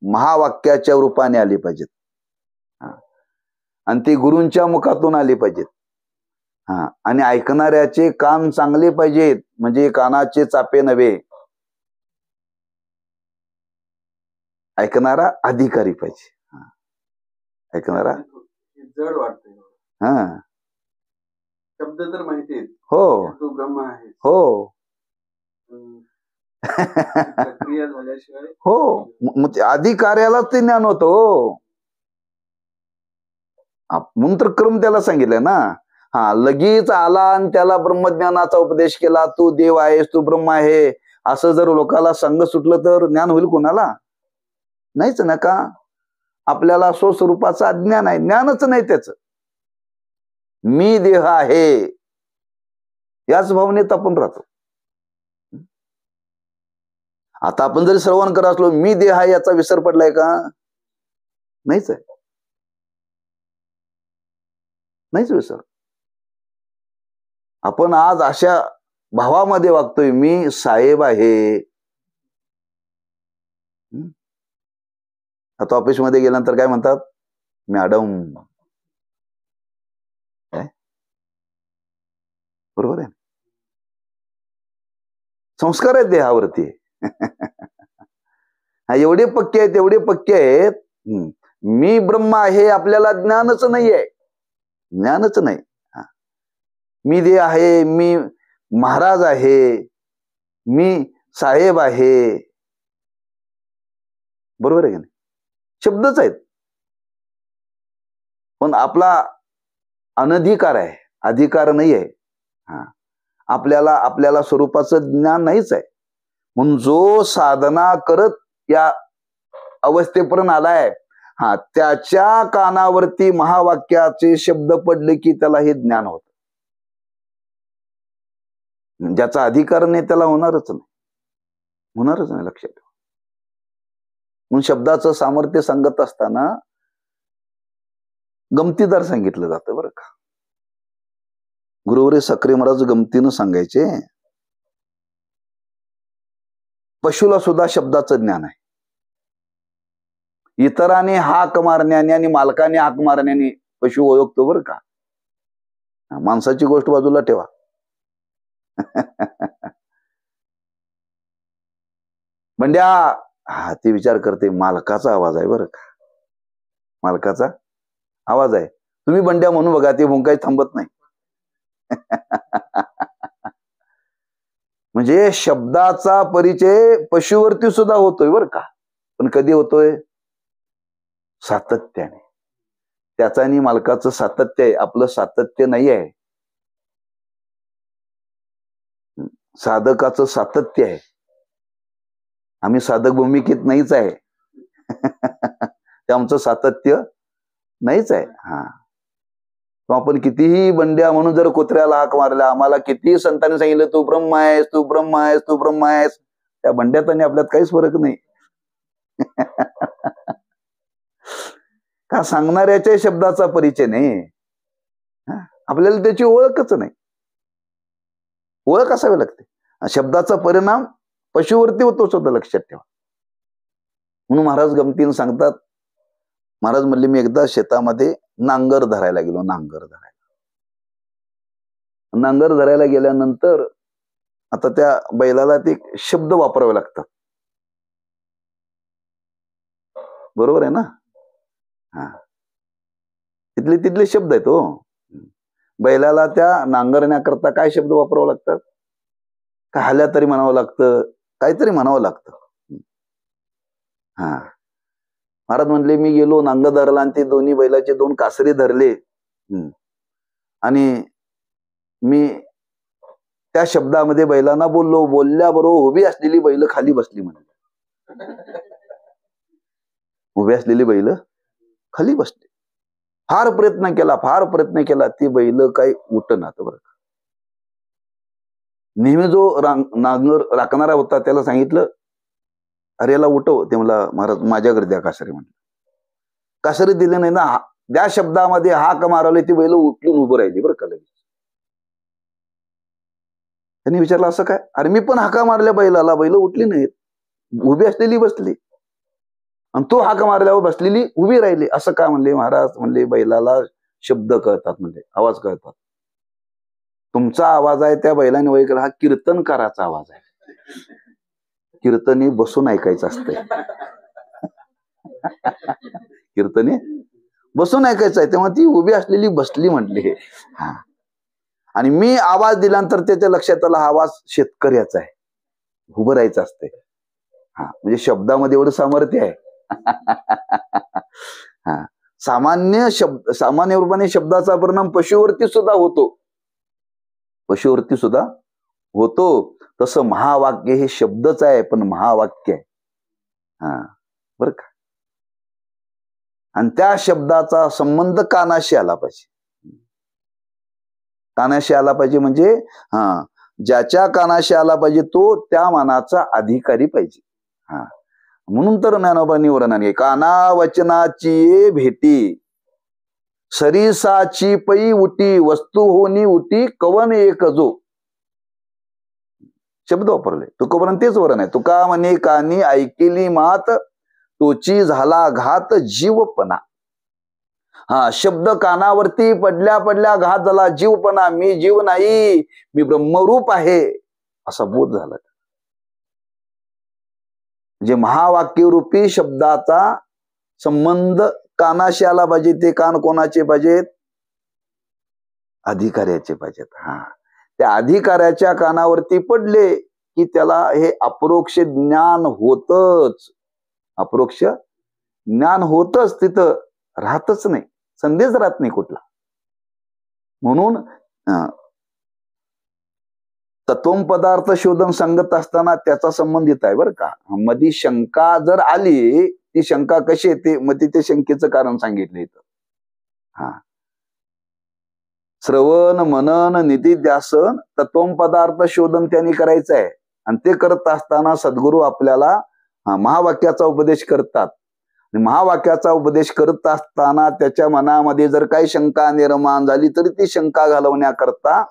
महावाक्याच्या रूपाने आले पाहिजेत, आणि ते गुरूंच्या मुखातून आले पाहिजेत. हा, आणि ऐकणाऱ्याचे कान चांगले पाहिजेत, म्हणजे कानाचे चापे नव्हे. ऐकणारा अधिकारी पाहिजे. ऐकणारा जड वाटतंय. हा, शब्द तर माहिती आहेत, हो तू ब्रह्म आहे, हो प्रक्रिया झाल्याशिवाय हो, मग ते अधिकाऱ्याला ते ज्ञान होतं हो. म्हणून तर क्रम त्याला सांगितलंय ना. हा, लगेच आला आणि त्याला ब्रह्मज्ञानाचा उपदेश केला, तू देव आहेस, तू ब्रह्म आहे, असं जर लोकांना सांग सुटलं तर ज्ञान होईल कोणाला? नाहीच ना. का? आपल्याला स्वस्वरूपाचं अज्ञान आहे, ज्ञानच नाही त्याच. मी देह आहे याच भावनेत आपण राहतो. आता आपण जरी श्रवण करत असलो, मी देह आहे याचा विसर पडलाय का? नाहीच आहे, नाहीच विसर. आपण आज अशा भावामध्ये वागतोय, मी साहेब आहे. आता ऑफिसमध्ये गेल्यानंतर काय म्हणतात? मॅडम. बरोबर आहे, संस्कार आहेत देहावरती. एवढे पक्के आहेत, एवढे पक्के आहेत. मी ब्रह्म आहे आपल्याला ज्ञानच नाही आहे, ज्ञानच नाही. मी देह आहे, मी महाराज आहे, मी साहेब आहे. बरोबर आहे की नाही? शब्दच आहेत, पण आपला अनधिकार आहे, अधिकार नाही आहे. आपल्याला स्वरूपाचं ज्ञान नाहीच आहे. म्हणून जो साधना करत या अवस्थेपर्यंत आलाय, त्याच्या कानावरती महावाक्याचे शब्द पडले की त्याला हे ज्ञान होत. ज्याचा अधिकार नाही त्याला होणारच नाही, होणारच नाही, लक्षात ठेवा. म्हणून शब्दाचं सामर्थ्य सांगत असताना गमतीदार सांगितलं जातं बरं का. गुरुवरे सक्रे महाराज गमतीनं सांगायचे, पशुला सुद्धा शब्दाचं ज्ञान आहे. इतराने हाक मारण्याने आणि मालकाने हाक मारण्याने पशु ओळखतो बरं का. माणसाची गोष्ट बाजूला ठेवा. बंड्या, ते विचार करते, मालकाचा आवाज आहे बरं का, मालकाचा आवाज आहे. तुम्ही बंड्या म्हणून बघा, ते भुंकाय थांबत नाही. म्हणजे शब्दाचा परिचय पशुवरती सुद्धा होतोय बरं का, पण कधी होतोय? सातत्याने. त्याचा आणि मालकाचं सातत्य आहे, आपलं सातत्य नाही आहे. साधकाचं सातत्य आहे, आम्ही साधक भूमिकेत नाहीच आहे. ते आमचं सातत्य नाहीच आहे. आपण कितीही बंड्या म्हणून जर कुत्र्याला हाक मारल्या, आम्हाला कितीही संतांनी सांगितलं तू ब्रह्म आहेस, तू ब्रह्म आहेस, तू ब्रह्म आहेस, त्या बंड्यात आणि आपल्यात काहीच फरक नाही. का? सांगणाऱ्याच्या शब्दाचा परिचय नाही, आपल्याला त्याची ओळखच नाही. ओळख असावी लागते. शब्दाचा परिणाम पशुवरती होतो सुद्धा, लक्षात ठेवा. म्हणून महाराज गमतीनं सांगतात, महाराज म्हणले, मी एकदा शेतामध्ये नांगर धरायला गेलो. नांगर धरायला गेल्यानंतर आता त्या बैलाला ते शब्द वापरावे लागतात, बरोबर आहे ना. तिथले शब्द आहेत हो. बैलाला त्या नांगरण्याकरता काय शब्द वापरावं लागतात? काय हाल्या तरी म्हणावं लागतं, काहीतरी म्हणावं लागतं. महाराज म्हणले, मी गेलो नांगर धरला आणि ते दोन्ही बैलाचे 2 कासरे धरले आणि मी त्या शब्दामध्ये बैलांना बोललो. बोलल्याबरोबर उभी असलेली बैल खाली बसली म्हणे. उभी असलेली बैल खाली बसली. फार प्रयत्न केला, ती बैल काही उठना. बरं का. नेहमी जो नांगर राखणारा होता त्याला सांगितलं, अरे याला उठव. ते मला, महाराज माझ्याकडे द्या कासरे म्हणलं. कासरे दिले नाही ना, त्या शब्दामध्ये हाक मारवली, ती बैल उठून उभं राहिली बरं का. लगेच त्यांनी विचारलं, असं काय? अरे मी पण हाका मारल्या बैलाला, बैल उठली नाहीत, उभी असलेली बसली, आणि तो हाका मारल्यावर बसलेली उभी राहिली. असं काय? म्हणले महाराज, म्हणले बैलाला शब्द कळतात, म्हणजे आवाज कळतात. तुमचा आवाज आहे त्या बैलाने वय केला, हा कीर्तनकाराचा आवाज आहे. कीर्तनी बसून ऐकायचं असतंय. कीर्तने बसून ऐकायचं आहे, तेव्हा ती उभी असलेली बसली म्हटली. हा, आणि मी आवाज दिल्यानंतर त्याच्या लक्षात आला हा आवाज शेतकऱ्याचा आहे, उभं राहायचं असतंय. हा, म्हणजे शब्दामध्ये एवढं सामर्थ्य आहे. हा, सामान्य रूपाने शब्दाचा परिणाम पशुवरती सुद्धा होतो, पशुवरती सुद्धा होतो. तसं महावाक्य हे शब्दच आहे, पण महावाक्य आहे. हा, बर का. आणि त्या शब्दाचा संबंध कानाशी आला पाहिजे. कानाशी आला पाहिजे म्हणजे ज्याच्या कानाशी आला पाहिजे तो त्या मनाचा अधिकारी पाहिजे. हा, म्हणून तर ज्ञानोबांनी वर्णन आहे, काना वचनाची भेटी सरीसाची पै उटी वस्तू होनी उटी कवन एक जो. शब्द वापरले तुकोबरान, तेच वरण आहे. तुका म्हणे कानी ऐकेली मात तोची झाला घात जीवपणा. हा, शब्द कानावरती पडल्या पडल्या घात झाला जीवपणा. मी जीव नाही, मी ब्रह्मरूप आहे असा बोध झाला. म्हणजे महावाक्यरूपी शब्दाचा संबंध कानाशी आला पाहिजे. ते कान कोणाचे पाहिजेत? अधिकाऱ्याचे पाहिजेत. हा, त्या अधिकाऱ्याच्या कानावरती पडले की त्याला हे अपरोक्ष ज्ञान होतच. अपरोक्ष ज्ञान होतच, तिथं राहतच नाही, संदेश राहत नाही कुठला. म्हणून तत्वम पदार्थ शोधन सांगत असताना त्याचा संबंधित आहे बरं का. मधी शंका जर आली, ती शंका कशी येते, मग तिथे शंकेचं कारण सांगितलं इथं. हा, श्रवण मनन निधिध्यासन तत्वम पदार्थ शोधन त्यांनी करायचं आहे. आणि ते करत असताना सद्गुरू आपल्याला महावाक्याचा उपदेश करतात. महावाक्याचा उपदेश करत असताना त्याच्या मनामध्ये जर काही शंका निर्माण झाली तरी ती शंका घालवण्याकरता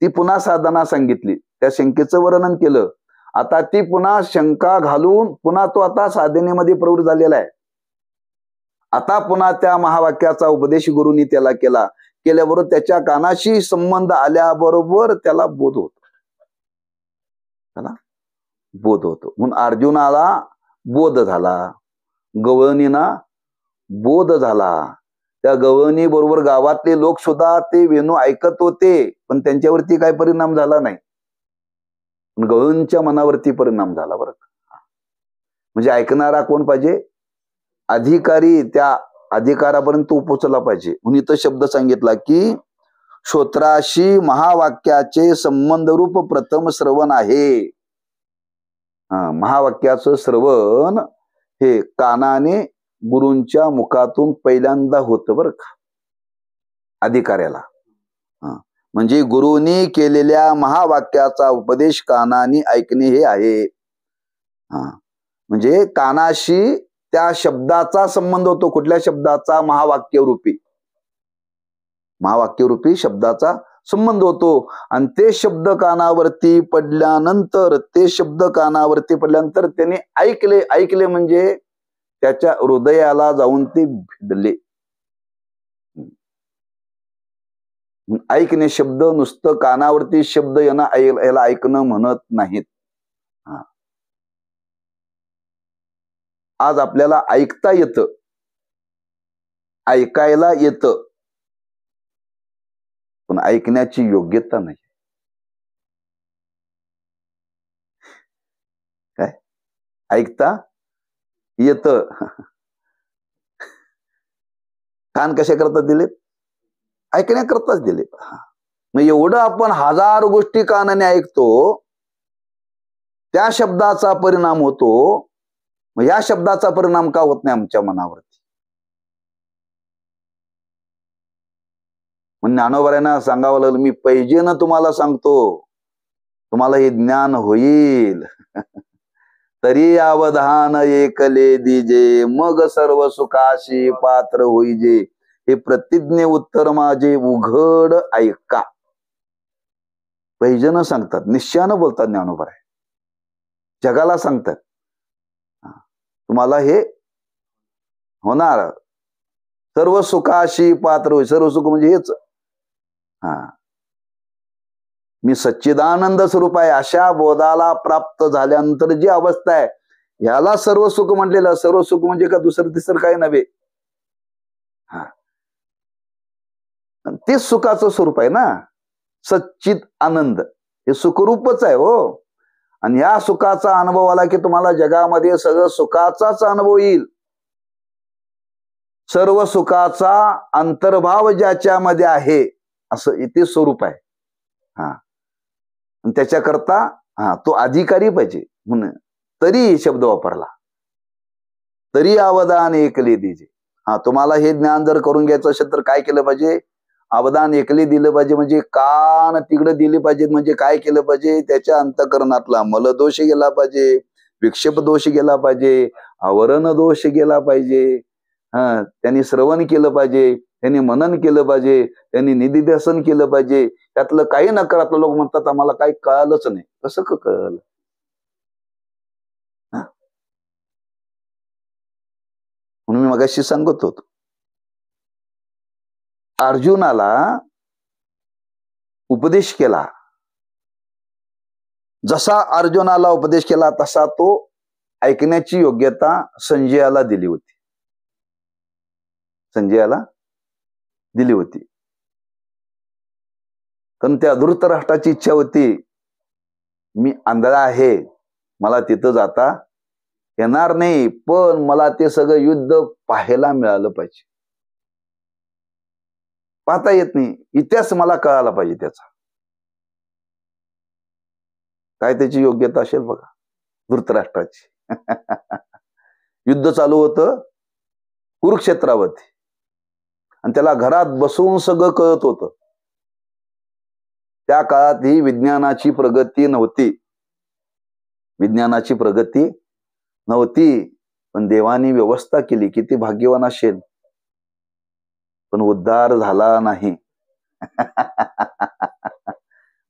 ती पुन्हा साधना सांगितली, त्या शंकेचं वर्णन केलं. आता ती पुन्हा शंका घालून पुन्हा तो आता साधनेमध्ये प्रवृत्त झालेला आहे. आता पुन्हा त्या महावाक्याचा उपदेश गुरुनी त्याला केल्याबरोबर त्याच्या कानाशी संबंध आल्याबरोबर त्याला बोध होतो. बोध होतो. म्हणून अर्जुनाला बोध झाला, गवळणीना बोध झाला. त्या गवळणी बरोबर गावातले लोक सुद्धा ते वेणू ऐकत होते, पण त्यांच्यावरती काय परिणाम झाला नाही. गवळणीच्या मनावरती परिणाम झाला बरं का. म्हणजे ऐकणारा कोण पाहिजे? अधिकारी. त्या अधिकारापर्यंत पोहोचला पाहिजे. म्हणून इथं शब्द सांगितला की श्रोत्राशी महावाक्याचे संबंध रूप प्रथम श्रवण आहे. महावाक्याचं श्रवण हे कानाने गुरूंच्या मुखातून पहिल्यांदा होतं बरं का अधिकाऱ्याला. म्हणजे गुरुनी केलेल्या महावाक्याचा उपदेश कानाने ऐकणे हे आहे. म्हणजे कानाशी त्या शब्दाचा संबंध होतो. कुठल्या शब्दाचा? महावाक्यरूपी. महावाक्यरूपी शब्दाचा संबंध होतो. आणि ते शब्द कानावरती पडल्यानंतर त्याने ऐकले म्हणजे त्याच्या हृदयाला जाऊन ते भिडले. ऐकणे शब्द नुसतं कानावरती शब्द याला ऐकणं म्हणत नाहीत. आज आपल्याला ऐकता येतं, ऐकायला येतं, पण ऐकण्याची योग्यता नाही. काय? ऐकता येतं, कान कशा करता दिलेत? ऐकण्याकरताच दिलेत. मग एवढं आपण हजार गोष्टी कानाने ऐकतो, त्या शब्दाचा परिणाम होतो. मग या शब्दाचा परिणाम का होत नाही आमच्या मनावरती? मग ज्ञानोबांना सांगावं लागलं, मी पैजेनं तुम्हाला सांगतो, तुम्हाला हे ज्ञान होईल. तरी अवधान एकले दिजे, मग सर्व सुखाशी पात्र होईजे. हे प्रतिज्ञे उत्तर माझे उघड ऐका. पैजेनं सांगतात, निश्चयानं बोलतात ज्ञानोबा. जगाला सांगतात तुम्हाला हे होणार, सर्व सुखाशी पात्र होईल. सर्व सुख म्हणजे हेच. मी सच्चिदानंद स्वरूप आहे अशा बोधाला प्राप्त झाल्यानंतर जी अवस्था आहे ह्याला सर्व सुख म्हटलेलं. सर्व सुख म्हणजे का दुसरं तिसरं काही नव्हे. हा, तेच सुखाचं स्वरूप आहे ना. सच्चित आनंद हे सुखरूपच आहे हो. आणि या सुखाचा अनुभव आला की तुम्हाला जगामध्ये सगळं सुखाचाच अनुभव येईल. सर्व सुखाचा अंतर्भाव ज्याच्यामध्ये आहे असं इथे स्वरूप आहे. हा, त्याच्याकरता तो अधिकारी पाहिजे म्हणून तरी शब्द वापरला. तरी अवदान एकले दिजे. तुम्हाला हे ज्ञान जर करून घ्यायचं असेल तर काय केलं पाहिजे? अवदान एकले दिलं पाहिजे. म्हणजे कान तिकडे दिले पाहिजेत. म्हणजे काय केलं पाहिजे? त्याच्या अंतःकरणातला मलदोष गेला पाहिजे, विक्षेप दोष गेला पाहिजे, आवरण दोष गेला पाहिजे. त्यांनी श्रवण केलं पाहिजे, त्यांनी मनन केलं पाहिजे, त्यांनी निधिध्यासन केलं पाहिजे. त्यातलं काही नकारात्मक लोक म्हणतात आम्हाला काही कळालंच नाही. कसं कळलं? म्हणून मी मगाशी सांगत होतो अर्जुनाला उपदेश केला. जसा अर्जुनाला उपदेश केला तसा तो ऐकण्याची योग्यता संजयाला दिली होती. संजयाला दिली होती. कारण त्या धृतराष्ट्राची इच्छा होती मी आंधळा आहे, मला तिथं जाता येणार नाही, पण मला ते सगळं युद्ध पाहायला मिळालं पाहिजे. पाहता येत नाही, इतिहास मला कळायला पाहिजे त्याचा. काय त्याची योग्यता असेल बघा धृतराष्ट्राची. युद्ध चालू होतं कुरुक्षेत्रावरती आणि त्याला घरात बसून सगळं कळत होतं. त्या काळात ही विज्ञानाची प्रगती नव्हती. विज्ञानाची प्रगती नव्हती, पण देवानी व्यवस्था केली. किती भाग्यवान असेल, पण उद्धार झाला नाही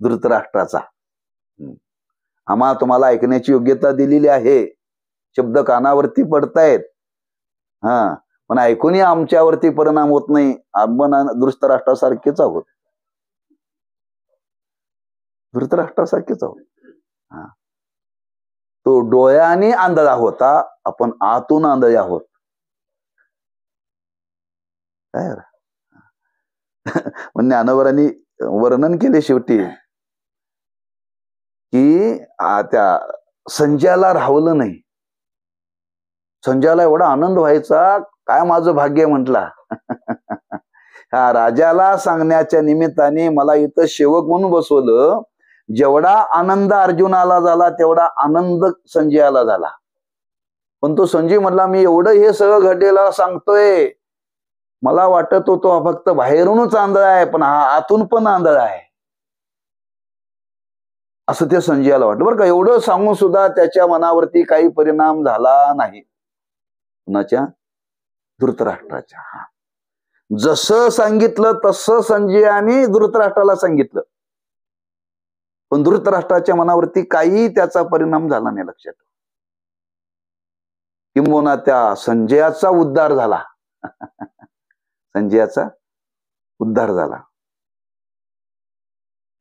धृतराष्ट्राचा. आम्हा तुम्हाला ऐकण्याची योग्यता दिलेली आहे, शब्द कानावरती पडतायत, पण ऐकूनही आमच्यावरती परिणाम होत नाही. आपण धृतराष्ट्रासारखेच आहोत. धृतराष्ट्रासारखेच आहोत. तो डोळ्याने आंधळा होता, आपण आतून आंधळे आहोत. काय म्हणजे ज्ञानोबरांनी वर्णन केले शेवटी की त्या संजयाला राहवलं नाही. संजयाला एवढा आनंद व्हायचा, काय माझं भाग्य म्हटला. ह्या राजाला सांगण्याच्या निमित्ताने मला इथं सेवक म्हणून बसवलं. जेवढा आनंद अर्जुनाला झाला तेवढा आनंद संजयाला झाला. पण तो संजय म्हटला मी एवढं हे सगळं घडलेला सांगतोय, मला वाटत होतो हा फक्त बाहेरूनच आंधळा आहे, पण हा आतून पण आंधळा आहे, असं त्या संजयाला वाटलं बरं का. एवढं सांगून सुद्धा त्याच्या मनावरती काही परिणाम झाला नाही. कुणाच्या? धृतराष्ट्राच्या. जसं सांगितलं तसं संजयाने धृतराष्ट्राला सांगितलं, पण धृतराष्ट्राच्या मनावरती काही त्याचा परिणाम झाला नाही. लक्षात, किंबहुना त्या संजयाचा उद्धार झाला. संजयाचा उद्धार झाला.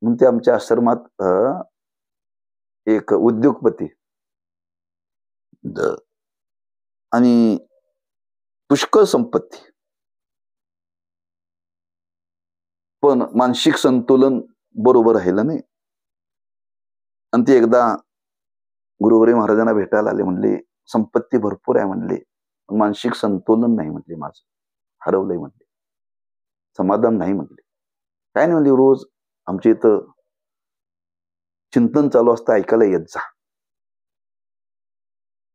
म्हणून ते आमच्या आश्रमात एक उद्योगपती आणि पुष्कळ संपत्ती, पण मानसिक संतुलन बरोबर राहिलं नाही. आणि ते एकदा गुरुवरी महाराजांना भेटायला आले. म्हणले संपत्ती भरपूर आहे म्हणले, मानसिक संतुलन नाही म्हणले, माझं हरवलंय म्हणले, समाधान नाही म्हणले. काय नाही म्हणले, रोज आमच्या इथं चिंतन चालू असतं, ऐकायला येत जा.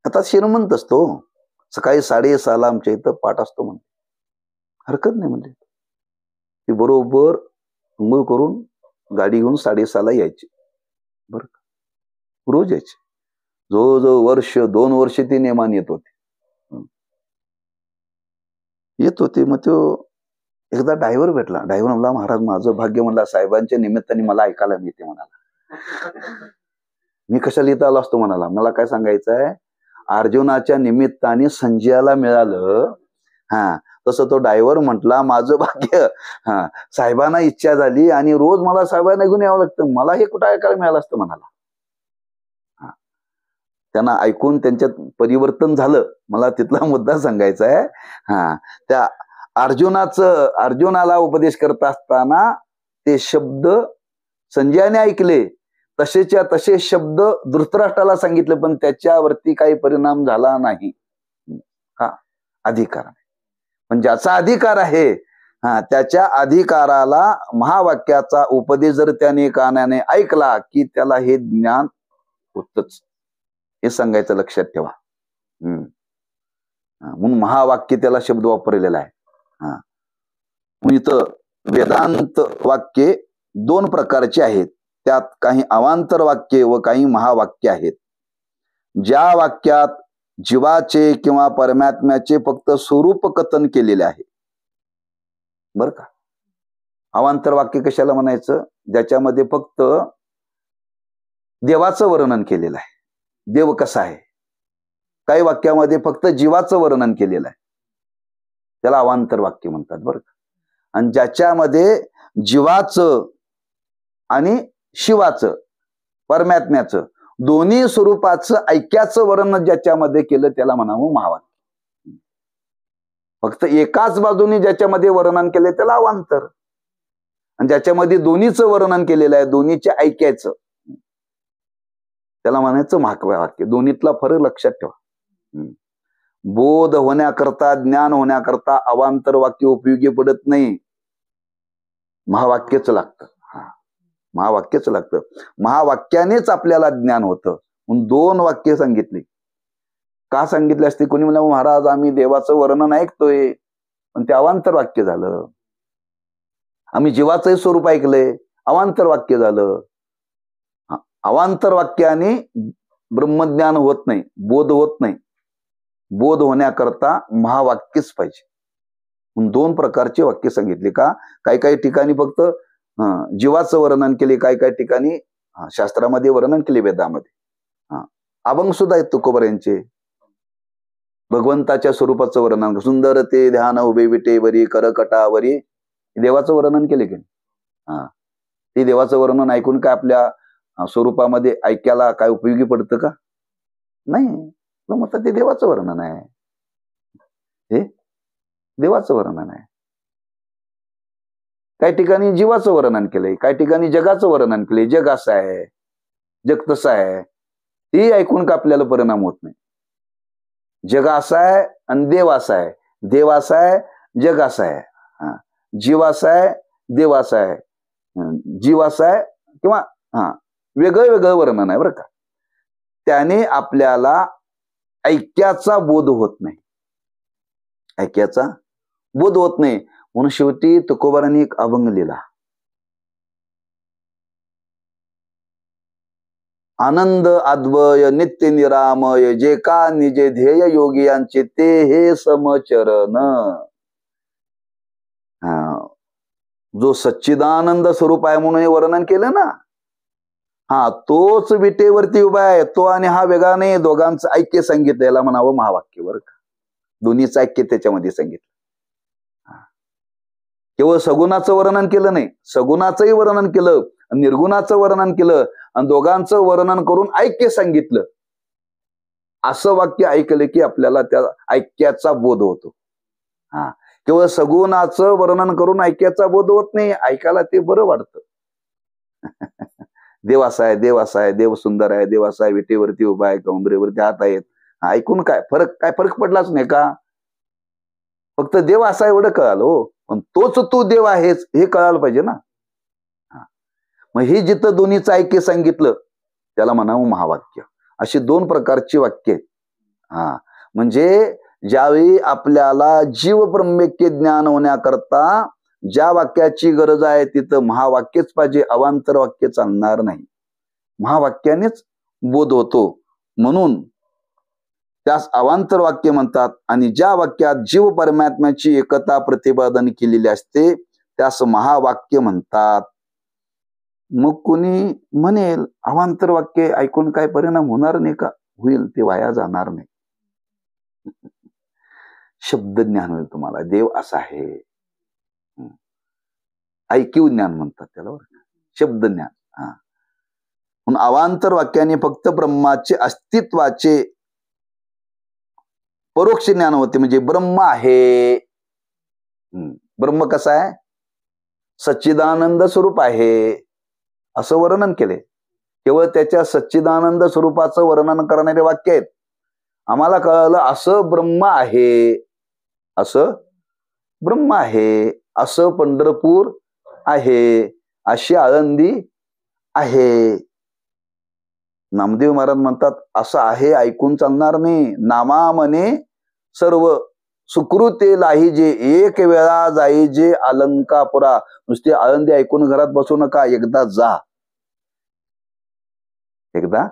आता श्रीमंत असतो, सकाळी 6:30 आमच्या इथं पाठ असतो म्हणले, हरकत नाही म्हणले. ते बरोबर अंघोळ करून गाडी घेऊन 6:30 यायचे बरं का, रोज यायचे. जवळजवळ वर्ष 2 वर्ष ते नेमान येत होते. मग तो एकदा ड्रायव्हर भेटला. ड्रायव्हर म्हणला महाराज माझं भाग्य म्हणला, साहेबांच्या निमित्ताने मला ऐकायला मिळते म्हणाला. मी कशाला इथं आलो असतो म्हणाला. मला काय सांगायचं आहे, अर्जुनाच्या निमित्ताने संजयाला मिळालं. तसं तो ड्रायव्हर म्हटला, माझं भाग्य, हा, साहेबांना इच्छा झाली आणि रोज मला साहेबांना घेऊन यावं लागतं, मला हे कुठं ऐकायला मिळालं असतं म्हणाला. त्यांना ऐकून त्यांच्यात परिवर्तन झालं. मला तिथला मुद्दा सांगायचा आहे. हा, त्या अर्जुनाला उपदेश करत असताना ते शब्द संजयाने ऐकले, तसेच्या तसे शब्द धृतराष्ट्राला सांगितले, पण त्याच्यावरती काही परिणाम झाला नाही. हा अधिकार आहे, पण ज्याचा अधिकार आहे, हा, त्याच्या अधिकाराला महावाक्याचा उपदेश जर त्याने कानाने ऐकला की त्याला हे ज्ञान होतच, हे सांगायचं लक्षात ठेवा. म्हणून महावाक्य त्याला शब्द वापरलेला आहे. हा, इथं वेदांत वाक्ये दोन प्रकारचे आहेत. त्यात काही अवांतर वाक्ये व काही महावाक्य आहेत. ज्या वाक्यात जीवाचे किंवा परमात्म्याचे फक्त स्वरूप कथन केलेले आहे, बर का. अवांतर वाक्य कशाला म्हणायचं? ज्याच्यामध्ये फक्त देवाचं वर्णन केलेलं आहे, देव कसा आहे. काही वाक्यामध्ये फक्त जीवाचं वर्णन केलेलं आहे, त्याला अवांतर वाक्य म्हणतात, बरं का. आणि ज्याच्यामध्ये जीवाचं आणि शिवाचं, परमात्म्याचं दोन्ही स्वरूपाचं ऐक्याचं वर्णन ज्याच्यामध्ये केलं त्याला म्हणावं महावाक्य. फक्त एकाच बाजूने ज्याच्यामध्ये वर्णन केले त्याला अवांतर, आणि ज्याच्यामध्ये दोन्हीचं वर्णन केलेलं आहे, दोन्हीच्या ऐक्याचं, त्याला म्हणायचं महावाक्य. दोन्हीतला फरक लक्षात ठेवा. बोध होण्याकरता, ज्ञान होण्याकरता अवांतर वाक्य उपयोगी पडत नाही, महावाक्यच लागतं. महावाक्यच लागतं. महावाक्यानेच आपल्याला ज्ञान होतं. म्हणून दोन वाक्य सांगितली. का सांगितले असते? कोणी म्हणलं महाराज आम्ही देवाचं वर्णन ऐकतोय, पण ते अवांतर वाक्य झालं. आम्ही जीवाचंही स्वरूप ऐकलंय, अवांतर वाक्य झालं. अवांतर वाक्याने ब्रह्मज्ञान होत नाही, बोध होत नाही. बोध होण्याकरता महावाक्यच पाहिजे. म्हणून दोन प्रकारचे वाक्य सांगितले. का? काही काही ठिकाणी फक्त जीवाचं वर्णन केले, काही काही ठिकाणी शास्त्रामध्ये वर्णन केले, वेदामध्ये. अभंग सुद्धा आहेत तुकोबर यांचे, भगवंताच्या स्वरूपाचं वर्णन. सुंदर ते ध्यान उभे विटेवरी करकटावरी, देवाचं वर्णन केले की ते देवाचं वर्णन ऐकून काय आपल्या स्वरूपामध्ये ऐक्याला काय उपयोगी पडतं का? नाही. मग ते देवाचं वर्णन आहे, हे देवाचं वर्णन आहे. काही ठिकाणी जीवाचं वर्णन केलंय, काही ठिकाणी जगाचं वर्णन केलंय. जग असं आहे, जग तसं आहे, ते ऐकून का आपल्याला परिणाम होत नाही. जग असं आहे आणि देव असा आहे, देव असा आहे, जग असं आहे, जीव असा आहे, देव असा आहे, जीव असा आहे, किंवा वेगळं वेगळं वर्णन आहे, बरं का. त्याने आपल्याला ऐक्याचा बोध होत नाही, ऐक्याचा बोध होत नाही. म्हणून शेवटी तुकोबारांनी एक अभंग लिहिला, आनंद अद्वय नित्य निरामय जे का निजे ध्येय योगी यांचे ते हे समचरण. जो सच्चिदानंद स्वरूप आहे म्हणून हे वर्णन केलं ना, तोच विटेवरती उभा आहे, तो आणि हा वेगळा नाही. दोघांचं ऐक्य सांगितलं, याला म्हणावं महावाक्य, बरं का. दोन्हीचं ऐक्य त्याच्यामध्ये सांगितलं. केवळ सगुणाचं वर्णन केलं नाही, सगुणाचंही वर्णन केलं, निर्गुणाचं वर्णन केलं, आणि दोघांचं वर्णन करून ऐक्य सांगितलं. असं वाक्य ऐकलं की आपल्याला त्या ऐक्याचा बोध होतो. केवळ सगुणाचं वर्णन करून ऐक्याचा बोध होत नाही, ऐकायला ते बरं वाटतं. देव असा आहे, देव असा आहे, देव सुंदर आहे, देव असा आहे, विटेवरती उभा आहे, कमरेवरती हात आहेत. ऐकून काय फरक पडलाच नाही का? फक्त देव असा एवढं कळालं, हो, पण तोच तू देव आहेस हे कळायला पाहिजे ना. मग हे जिथं दोन्हीचं ऐक्य सांगितलं त्याला म्हणावं महावाक्य. अशी दोन प्रकारची वाक्य आहेत. म्हणजे ज्यावेळी आपल्याला जीव ब्रह्मैक्य ज्ञान होण्याकरता ज्या वाक्याची गरज आहे तिथं महावाक्यच पाहिजे, अवांतर वाक्य चालणार नाही. महावाक्यानेच बोध होतो, म्हणून त्यास अवांतर वाक्य म्हणतात. आणि ज्या वाक्यात जीव परमात्म्याची एकता प्रतिपादन केलेली असते त्यास महावाक्य म्हणतात. मग कोणी म्हणेल अवांतर वाक्य ऐकून काय परिणाम होणार नाही का? होईल, ते वाया जाणार नाही. शब्द ज्ञान होईल तुम्हाला. देव असा आहे. ऐकीव ज्ञान म्हणतात त्याला बरं का, शब्द ज्ञान. हा, म्हणून अवांतर वाक्याने फक्त ब्रह्माचे अस्तित्वाचे परोक्ष ज्ञान होते. म्हणजे ब्रह्म आहे. ब्रह्म कसा आहे? सच्चिदानंद स्वरूप आहे असं वर्णन केले. केवळ त्याच्या सच्चिदानंद स्वरूपाचं वर्णन करणारे वाक्य आहेत. आम्हाला कळलं असं ब्रह्म आहे, असं ब्रह्म आहे, असं पंढरपूर आहे, अशी आळंदी आहे. नामदेव महाराज म्हणतात असं आहे ऐकून चालणार नाही. नामा मने सर्व सुकृते लाहिजे, एक वेळा जाईजे अलंकापुरा. नुसते आळंदी ऐकून घरात बसू नका, एकदा जा, एकदा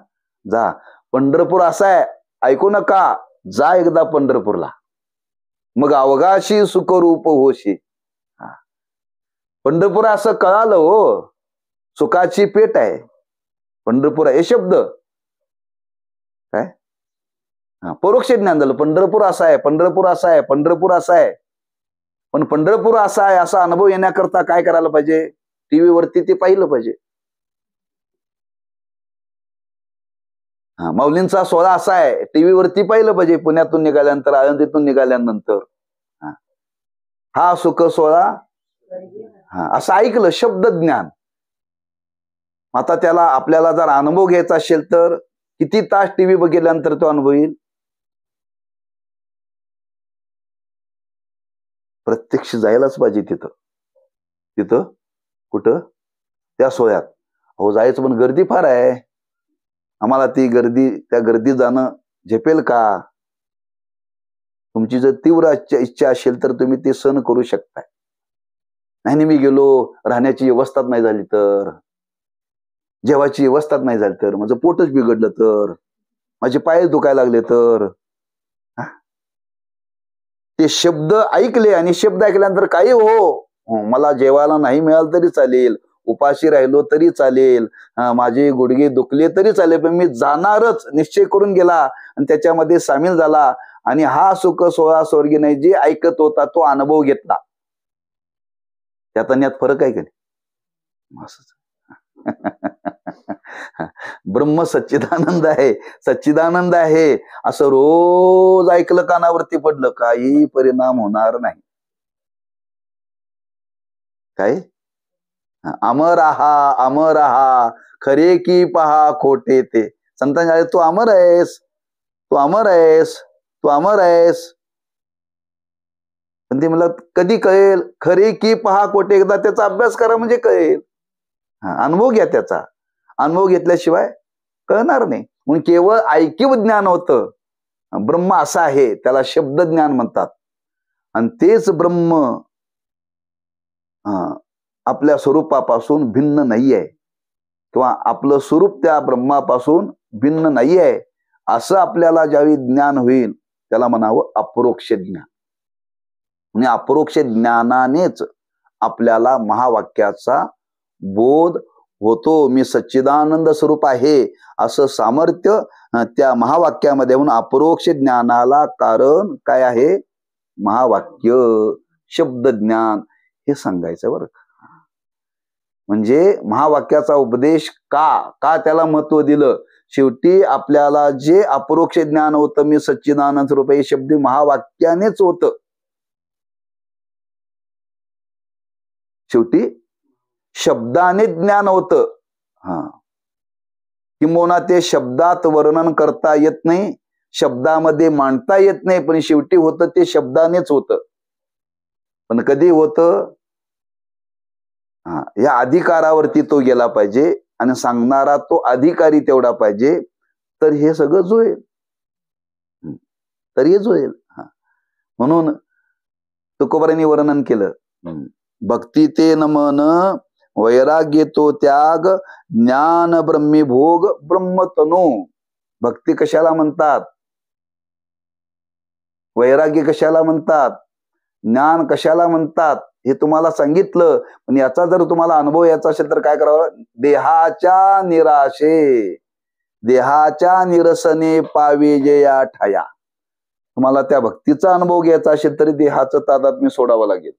जा. पंढरपूर असा आहे ऐकू नका, जा एकदा पंढरपूरला, मग अवघाशी सुखरूप होशी. पंढरपूर असं कळालं हो, सुखाची पेट आहे पंढरपूर. हे शब्द काय परोक्ष ज्ञान झालं. पंढरपूर असा आहे, पंढरपूर असा आहे, पंढरपूर असा आहे. पण पंढरपूर असा आहे असा अनुभव येण्याकरता काय करायला पाहिजे? टीव्ही वरती ते पाहिलं पाहिजे. माऊलींचा सोहळा असा आहे, टीव्ही वरती पाहिलं पाहिजे. पुण्यातून निघाल्यानंतर, आळंदीतून निघाल्यानंतर हा सुख सोहळा असं ऐकलं, शब्द ज्ञान. आता त्याला आपल्याला जर अनुभव घ्यायचा असेल तर किती तास टीव्ही बघितल्यानंतर तो अनुभव येईल? प्रत्यक्ष जायलाच पाहिजे तिथं. तिथं कुठं? त्या सोहळ्यात. अहो जायचं पण गर्दी फार आहे. आम्हाला ती गर्दी, त्या गर्दीत जाणं झेपेल का? तुमची जर तीव्र इच्छा असेल तर तुम्ही ते सहन करू शकताय. नाही मी गेलो, राहण्याची व्यवस्था नाही झाली तर, जेवायची व्यवस्था नाही झाली तर, माझं पोटच बिघडलं तर, माझे पाय दुखायला लागले तर. ते शब्द ऐकले आणि शब्द ऐकल्यानंतर काही हो, मला जेवायला नाही मिळालं तरी चालेल, उपाशी राहिलो तरी चालेल, माझे गुडघे दुखले तरी चालेल, पण मी जाणारच निश्चय करून गेला आणि त्याच्यामध्ये सामील झाला. आणि हा सुख सोळा स्वर्गी नाही जे ऐकत होता तो अनुभव घेतला. त्यात आणि यात फरक आहे का नाही? ब्रह्म सच्चिदानंद आहे, सच्चिदानंद आहे असं रोज ऐकलं, कानावरती पडलं, काही परिणाम होणार नाही. काय? अमर आहा, अमर आहा, खरे की पहा खोटे ते. संतांच्या तू अमर आहेस, तू अमर आहेस, तू अमर आहेस. पण ते मला कधी कळेल? खरे की पहा खोटे. एकदा त्याचा अभ्यास करा म्हणजे कळेल. अनुभव घ्या त्याचा. अनुभव घेतल्याशिवाय कळणार नाही. म्हणून केवळ ऐकीव ज्ञान होतं. ब्रह्म असा आहे त्याला शब्द ज्ञान म्हणतात. आणि तेच ब्रह्म आपल्या स्वरूपापासून भिन्न नाही आहे, किंवा आपलं स्वरूप त्या ब्रह्मापासून भिन्न नाही आहे असं आपल्याला ज्यावेळी ज्ञान होईल त्याला म्हणावं अपरोक्ष ज्ञान. म्हणजे अपरोक्ष ज्ञानानेच आपल्याला महावाक्याचा बोध होतो. मी सच्चिदानंद स्वरूप आहे असं सामर्थ्य त्या महावाक्यामध्ये. म्हणून अपरोक्ष ज्ञानाला कारण काय आहे? महावाक्य, शब्द ज्ञान हे सांगायचं बरं. म्हणजे महावाक्याचा उपदेश का त्याला महत्व दिलं? शेवटी आपल्याला जे अपरोक्ष ज्ञान होतं, मी सच्चिदानंद स्वरूप हे शब्द महावाक्यानेच होतं. शेवटी शब्दाने ज्ञान होतं. किंबहुना ते शब्दात वर्णन करता येत नाही, शब्दामध्ये मांडता येत नाही, पण शेवटी होतं ते शब्दानेच होतं. पण कधी होतं? या अधिकारावरती तो गेला पाहिजे आणि सांगणारा तो अधिकारी तेवढा पाहिजे, तर हे सगळं जुळेल, तर हे जुळेल. म्हणून तुकोबारांनी वर्णन केलं, भक्ती ते नमन, वैराग्य तो त्याग, ज्ञान ब्रह्मी भोग ब्रह्मतनो. भक्ती कशाला म्हणतात? वैराग्य कशाला म्हणतात? ज्ञान कशाला म्हणतात? हे तुम्हाला सांगितलं. पण याचा जर तुम्हाला अनुभव याचा असेल तर काय करावं? देहाच्या निराशे, देहाच्या निरसने पावे जे या ठाया. तुम्हाला त्या भक्तीचा अनुभव घ्यायचा असेल तरी देहाचं तादात्म्य सोडावं लागेल.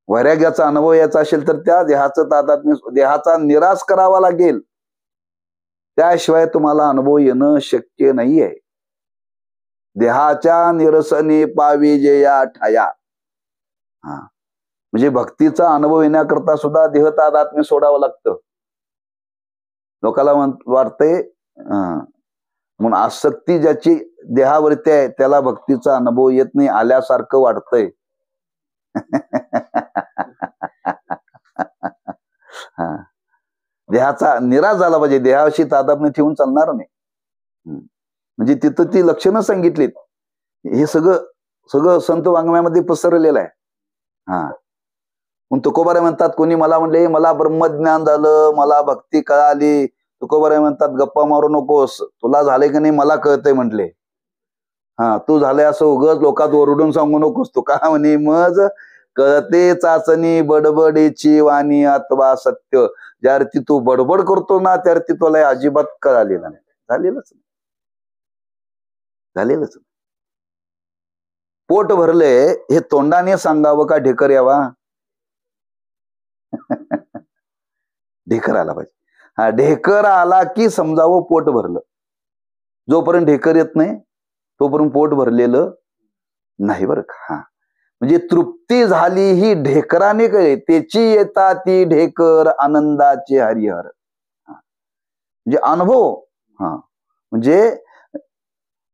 वैराग्याचा अनुभव यायचा असेल तर त्या देहाचं तादात्म्य, देहाचा निराश करावा लागेल. त्याशिवाय तुम्हाला अनुभव येणं शक्य नाहीये. देहाच्या निरसने पावी जे या ठाया. म्हणजे भक्तीचा अनुभव येण्याकरता सुद्धा देह तादात्म्य सोडावं लागतं. लोकांना वाटतंय म्हणून आसक्ती ज्याची देहावरती आहे त्याला भक्तीचा अनुभव येत नाही, आल्यासारखं वाटतंय. देहाचा निराश झाला पाहिजे, देहाशी तादात्म्य ठेवून चालणार नाही. म्हणजे तिथं ती लक्षणं सांगितलीत. हे सगळं संत वाङ्मयामध्ये पसरलेलं आहे. मग तुकोबाराय म्हणतात, कोणी मला म्हणले मला ब्रह्मज्ञान झालं, मला भक्ती कळाली, तुकोबाराय म्हणतात गप्पा मारू नकोस, तुला झाले की नाही मला कळतंय म्हटले. तू झालंय असं उगाच लोकात ओरडून सांगू नकोस. तू का म्हणे मज कळते चाचणी बडबडीची वाणी अथवा सत्य. ज्यावरती तू बडबड करतो ना त्यावरती तुला अजिबात कळालेलं नाही. झालेलंच. पोट भरले हे तोंडाने सांगावं का ढेकर यावा? ढेकर आला पाहिजे. ढेकर आला की समजावं पोट भरलं. जोपर्यंत ढेकर येत नाही तोपर्यंत पोट भरलेलं नाही बरं का. म्हणजे तृप्ती झाली ही ढेकराने कळे, त्याची येता ती ढेकर आनंदाचे हरिहर. म्हणजे अनुभव म्हणजे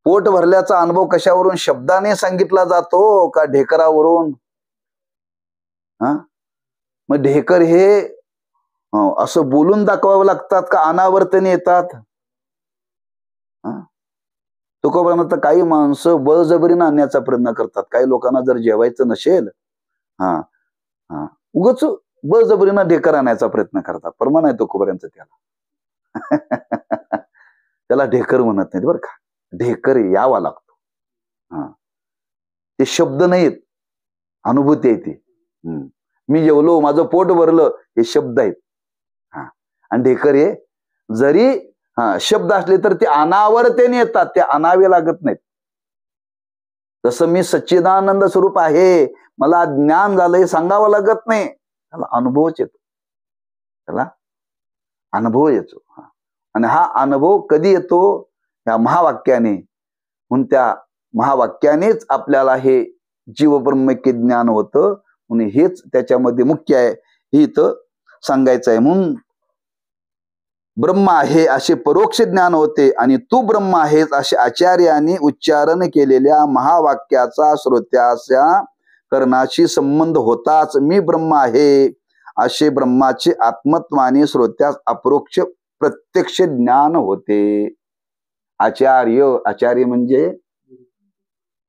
पोट भरल्याचा अनुभव कशावरून? शब्दाने सांगितला जातो का ढेकरावरून? मग ढेकर हे असं बोलून दाखवावं लागतात का अनावर्तने येतात? तुकोबाराय काही माणसं बळजबरीनं आणण्याचा प्रयत्न करतात. काही लोकांना जर जेवायचं नसेल उगाच बळजबरीनं ढेकर आणायचा प्रयत्न करतात. प्रमाण आहे तुकोबारायांचं त्याला. त्याला ढेकर म्हणत नाहीत बरं का. ढेकर यावा लागतो. ते शब्द नाहीत, अनुभूती आहे ती. मी जेवलो, माझं पोट भरलं, हे शब्द आहेत. आणि ढेकर हे जरी शब्द असले तर ते अनावर्तेने येतात, ते आणावे लागत नाहीत. जसं मी सच्चिदानंद स्वरूप आहे, मला ज्ञान झालंय सांगावं लागत नाही, त्याला अनुभवच येतो. त्याला अनुभव येतो. आणि हा अनुभव कधी येतो? या महावाक्याने. म्हणून त्या महावाक्यानेच आपल्याला हे जीवब्रह्मैक्य ज्ञान होतं. म्हणून हेच त्याच्यामध्ये मुख्य आहे, हे इथं सांगायचं आहे. म्हणून ब्रह्म आहे असे परोक्ष ज्ञान होते आणि तू ब्रह्म आहेस असे आचार्यांनी उच्चारण केलेल्या महावाक्याचा श्रोत्याच्या करणाशी संबंध होताच मी ब्रह्म आहे असे ब्रह्माचे आत्मत्वाने श्रोत्यास अपरोक्ष प्रत्यक्ष ज्ञान होते. आचार्य म्हणजे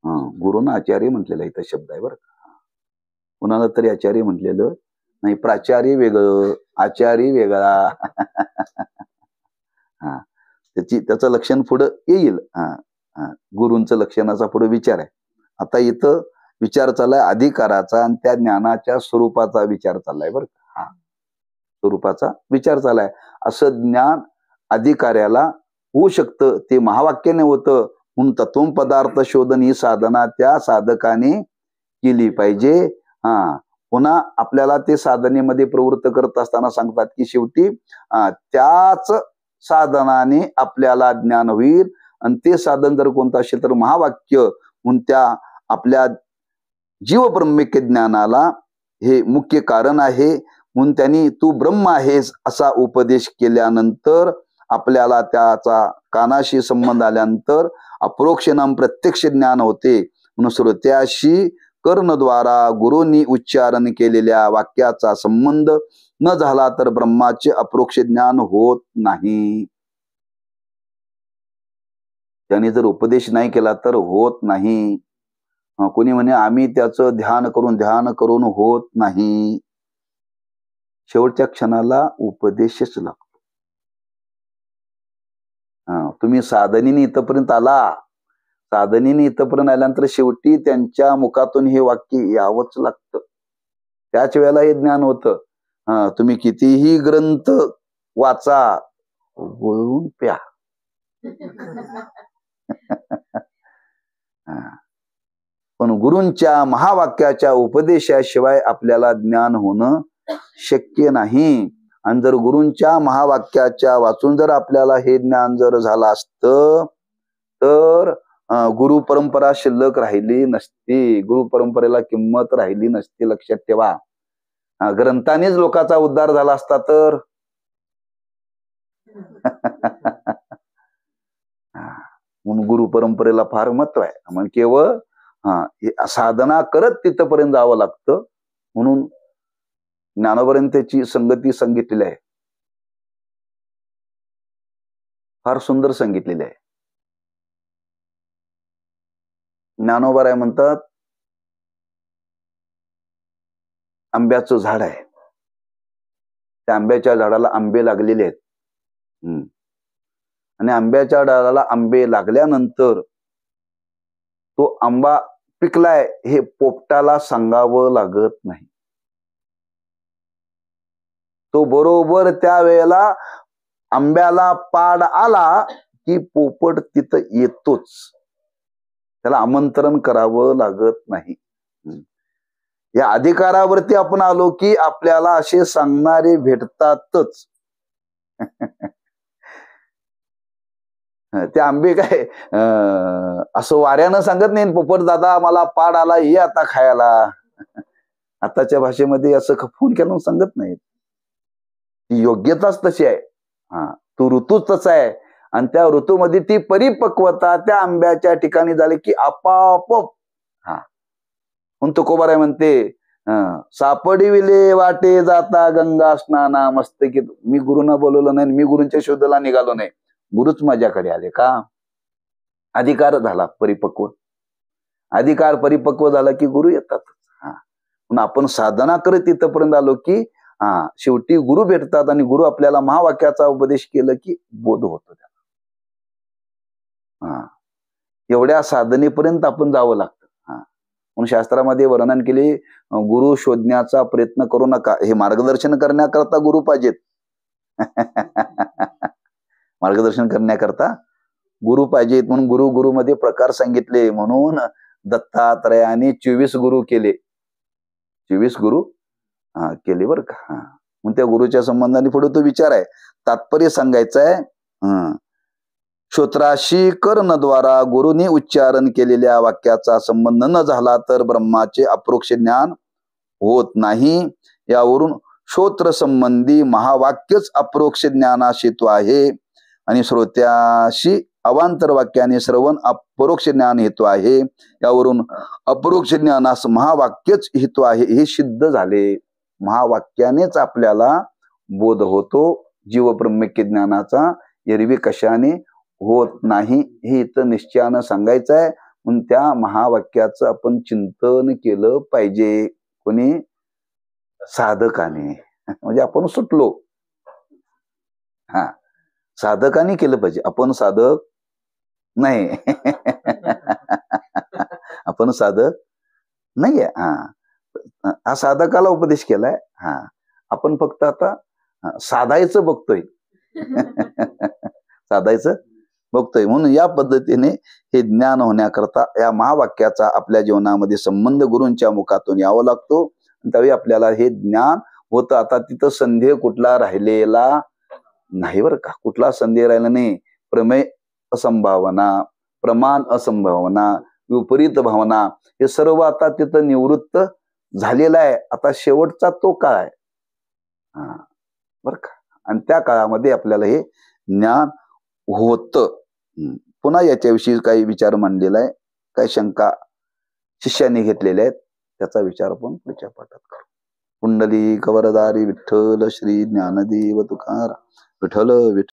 गुरुना आचार्य म्हटलेला इथं शब्द आहे बरं का. कुणाला तरी आचार्य म्हटलेलं नाही. प्राचार्य वेगळं, आचार्य वेगळा. त्याचं लक्षण पुढं येईल. गुरूंचं लक्षणाचा पुढे विचार आहे. आता इथं विचार चाललाय अधिकाराचा आणि त्या ज्ञानाच्या स्वरूपाचा विचार चाललाय बरं का. स्वरूपाचा विचार चाललाय. असं ज्ञान अधिकाऱ्याला होऊ शकतं, ते महावाक्याने होतं. म्हणून तत्व पदार्थ शोधन ही साधना त्या साधकाने केली पाहिजे. पुन्हा आपल्याला ते साधनेमध्ये प्रवृत्त करत असताना सांगतात की शेवटी त्याच साधनाने आपल्याला ज्ञान होईल. आणि ते साधन जर कोणतं असेल तर महावाक्य. म्हणून त्या आपल्या जीवब्रह्मैक्य ज्ञानाला हे मुख्य कारण आहे. म्हणून त्यांनी तू ब्रह्म आहेस असा उपदेश केल्यानंतर आपल्याला त्याचा कानाशी संबंध आल्यानंतर अपरोक्ष नाम प्रत्यक्ष ज्ञान होते. म्हणून श्रोत्याशी कर्णद्वारा गुरूंनी उच्चारण केलेल्या वाक्याचा संबंध न झाला तर ब्रह्माचे अपरोक्ष ज्ञान होत नाही. त्याने जर उपदेश नाही केला तर होत नाही. कोणी म्हणे आम्ही त्याचं ध्यान करून होत नाही. शेवटच्या क्षणाला उपदेशच लागतो. तुम्ही साधनेने इथपर्यंत आला, साधनेने इथपर्यंत आल्यानंतर शेवटी त्यांच्या मुखातून हे वाक्य यावंच लागतं. त्याच वेळेला हे ज्ञान होतं. तुम्ही कितीही ग्रंथ वाचा, वळून प्या. पण गुरूंच्या महावाक्याच्या उपदेशाशिवाय आपल्याला ज्ञान होणं शक्य नाही. आणि जर गुरूंच्या महावाक्याच्या वाचून जर आपल्याला हे ज्ञान जर झालं असतं तर गुरु परंपरा शिल्लक राहिली नसती, गुरु परंपरेला किंमत राहिली नसती. लक्षात ठेवा. ग्रंथानेच लोकांचा उद्धार झाला असता तर म्हणून गुरु परंपरेला फार महत्व आहे. म्हणजे केवळ साधना करत तिथपर्यंत जावं लागतं. म्हणून ज्ञानोपर्यंतची संगती सांगितलेली आहे, फार सुंदर सांगितलेली आहे. ज्ञानोबा म्हणतात आंब्याचं झाड आहे, त्या आंब्याच्या झाडाला आंबे लागलेले आहेत. आणि आंब्याच्या झाडाला आंबे लागल्यानंतर तो आंबा पिकलाय हे पोपटाला सांगावं लागत नाही. तो बरोबर त्या वेळेला आंब्याला पाड आला की पोपट तिथं येतोच, त्याला आमंत्रण करावं लागत नाही. या अधिकारावरती आपण आलो की आपल्याला असे सांगणारे भेटतातच. ते आंबे काय असं वाऱ्यानं सांगत नाही, पोपट दादा मला पाड आला ये आता खायला. आताच्या भाषेमध्ये असं फोन केलं सांगत नाहीत. ती योग्यताच तशी आहे. तो ऋतूच तसा आहे. आणि त्या ऋतूमध्ये ती परिपक्वता त्या आंब्याच्या ठिकाणी झाली की आपाप म्हणून तुकोबाराय म्हणते सापडिविले वाटे जाता गंगा स्नाना मस्तकी. मी गुरुना बोलवलं नाही, मी गुरूंच्या शोधाला निघालो नाही, गुरुच माझ्याकडे आले. का? अधिकार झाला परिपक्व. अधिकार परिपक्व झाला की गुरु येतात. म्हणून आपण साधना करत तिथपर्यंत आलो की शेवटी गुरु भेटतात आणि गुरु आपल्याला महावाक्याचा उपदेश केलं की बोध होतो त्याला. एवढ्या साधनेपर्यंत आपण जावं लागतं. म्हणून शास्त्रामध्ये वर्णन केले गुरु शोधण्याचा प्रयत्न करू नका. हे मार्गदर्शन करण्याकरता गुरु पाहिजेत. मार्गदर्शन करण्याकरता गुरु पाहिजेत. म्हणून गुरुमध्ये प्रकार सांगितले. म्हणून दत्तात्रयाने 24 गुरु केले. 24 गुरु केले बरं का. मग त्या गुरुच्या संबंधाने पुढे तो विचार आहे, तात्पर्य सांगायचं आहे. श्रोत्राशी कर्णद्वारा गुरुने उच्चारण केलेल्या वाक्याचा संबंध न झाला तर ब्रह्माचे अप्रोक्ष ज्ञान होत नाही. यावरून श्रोत्र संबंधी महावाक्यच अप्रोक्ष ज्ञानास हेतू आहे आणि श्रोत्याशी अवांतर वाक्याने श्रवण अपरोक्ष ज्ञान हेतू आहे. यावरून अपरोक्ष ज्ञानास महावाक्यच हेतू आहे हे सिद्ध झाले. महावाक्यानेच आपल्याला बोध होतो. जीव ब्रह्मैक्य ज्ञानाचा एरवी कशाने होत नाही हे इथं निश्चयानं सांगायचं आहे. म्हणून त्या महावाक्याचं आपण चिंतन केलं पाहिजे. कोणी? साधकाने. म्हणजे आपण सुटलो. साधकाने केलं पाहिजे. आपण साधक नाही. आपण साधक नाहीये. हा साधकाला उपदेश केलाय. आपण फक्त आता साधायचं बघतोय. साधायचं बघतोय. म्हणून या पद्धतीने हे ज्ञान होण्याकरता या महावाक्याचा आपल्या जीवनामध्ये संबंध गुरूंच्या मुखातून यावं लागतो. त्यावेळी आपल्याला हे ज्ञान होतं. आता तिथं संदेह कुठला राहिलेला नाही बरं का. कुठला संदेह राहिला नाही. प्रमेय असंभावना, प्रमाण असंभावना, विपरीत भावना हे सर्व आता तिथं निवृत्त झालेला आहे. आता शेवटचा तो काळ आहे बरं का. आणि त्या काळामध्ये आपल्याला हे ज्ञान होतं. पुन्हा याच्याविषयी काही विचार मांडलेला आहे, काही शंका शिष्याने घेतलेल्या आहेत, त्याचा विचार आपण पुढच्या पाठात करू. पुंडलिक वरदारी विठ्ठल श्री ज्ञानदेव तुकाराम. विठ्ठल विठ्ठल.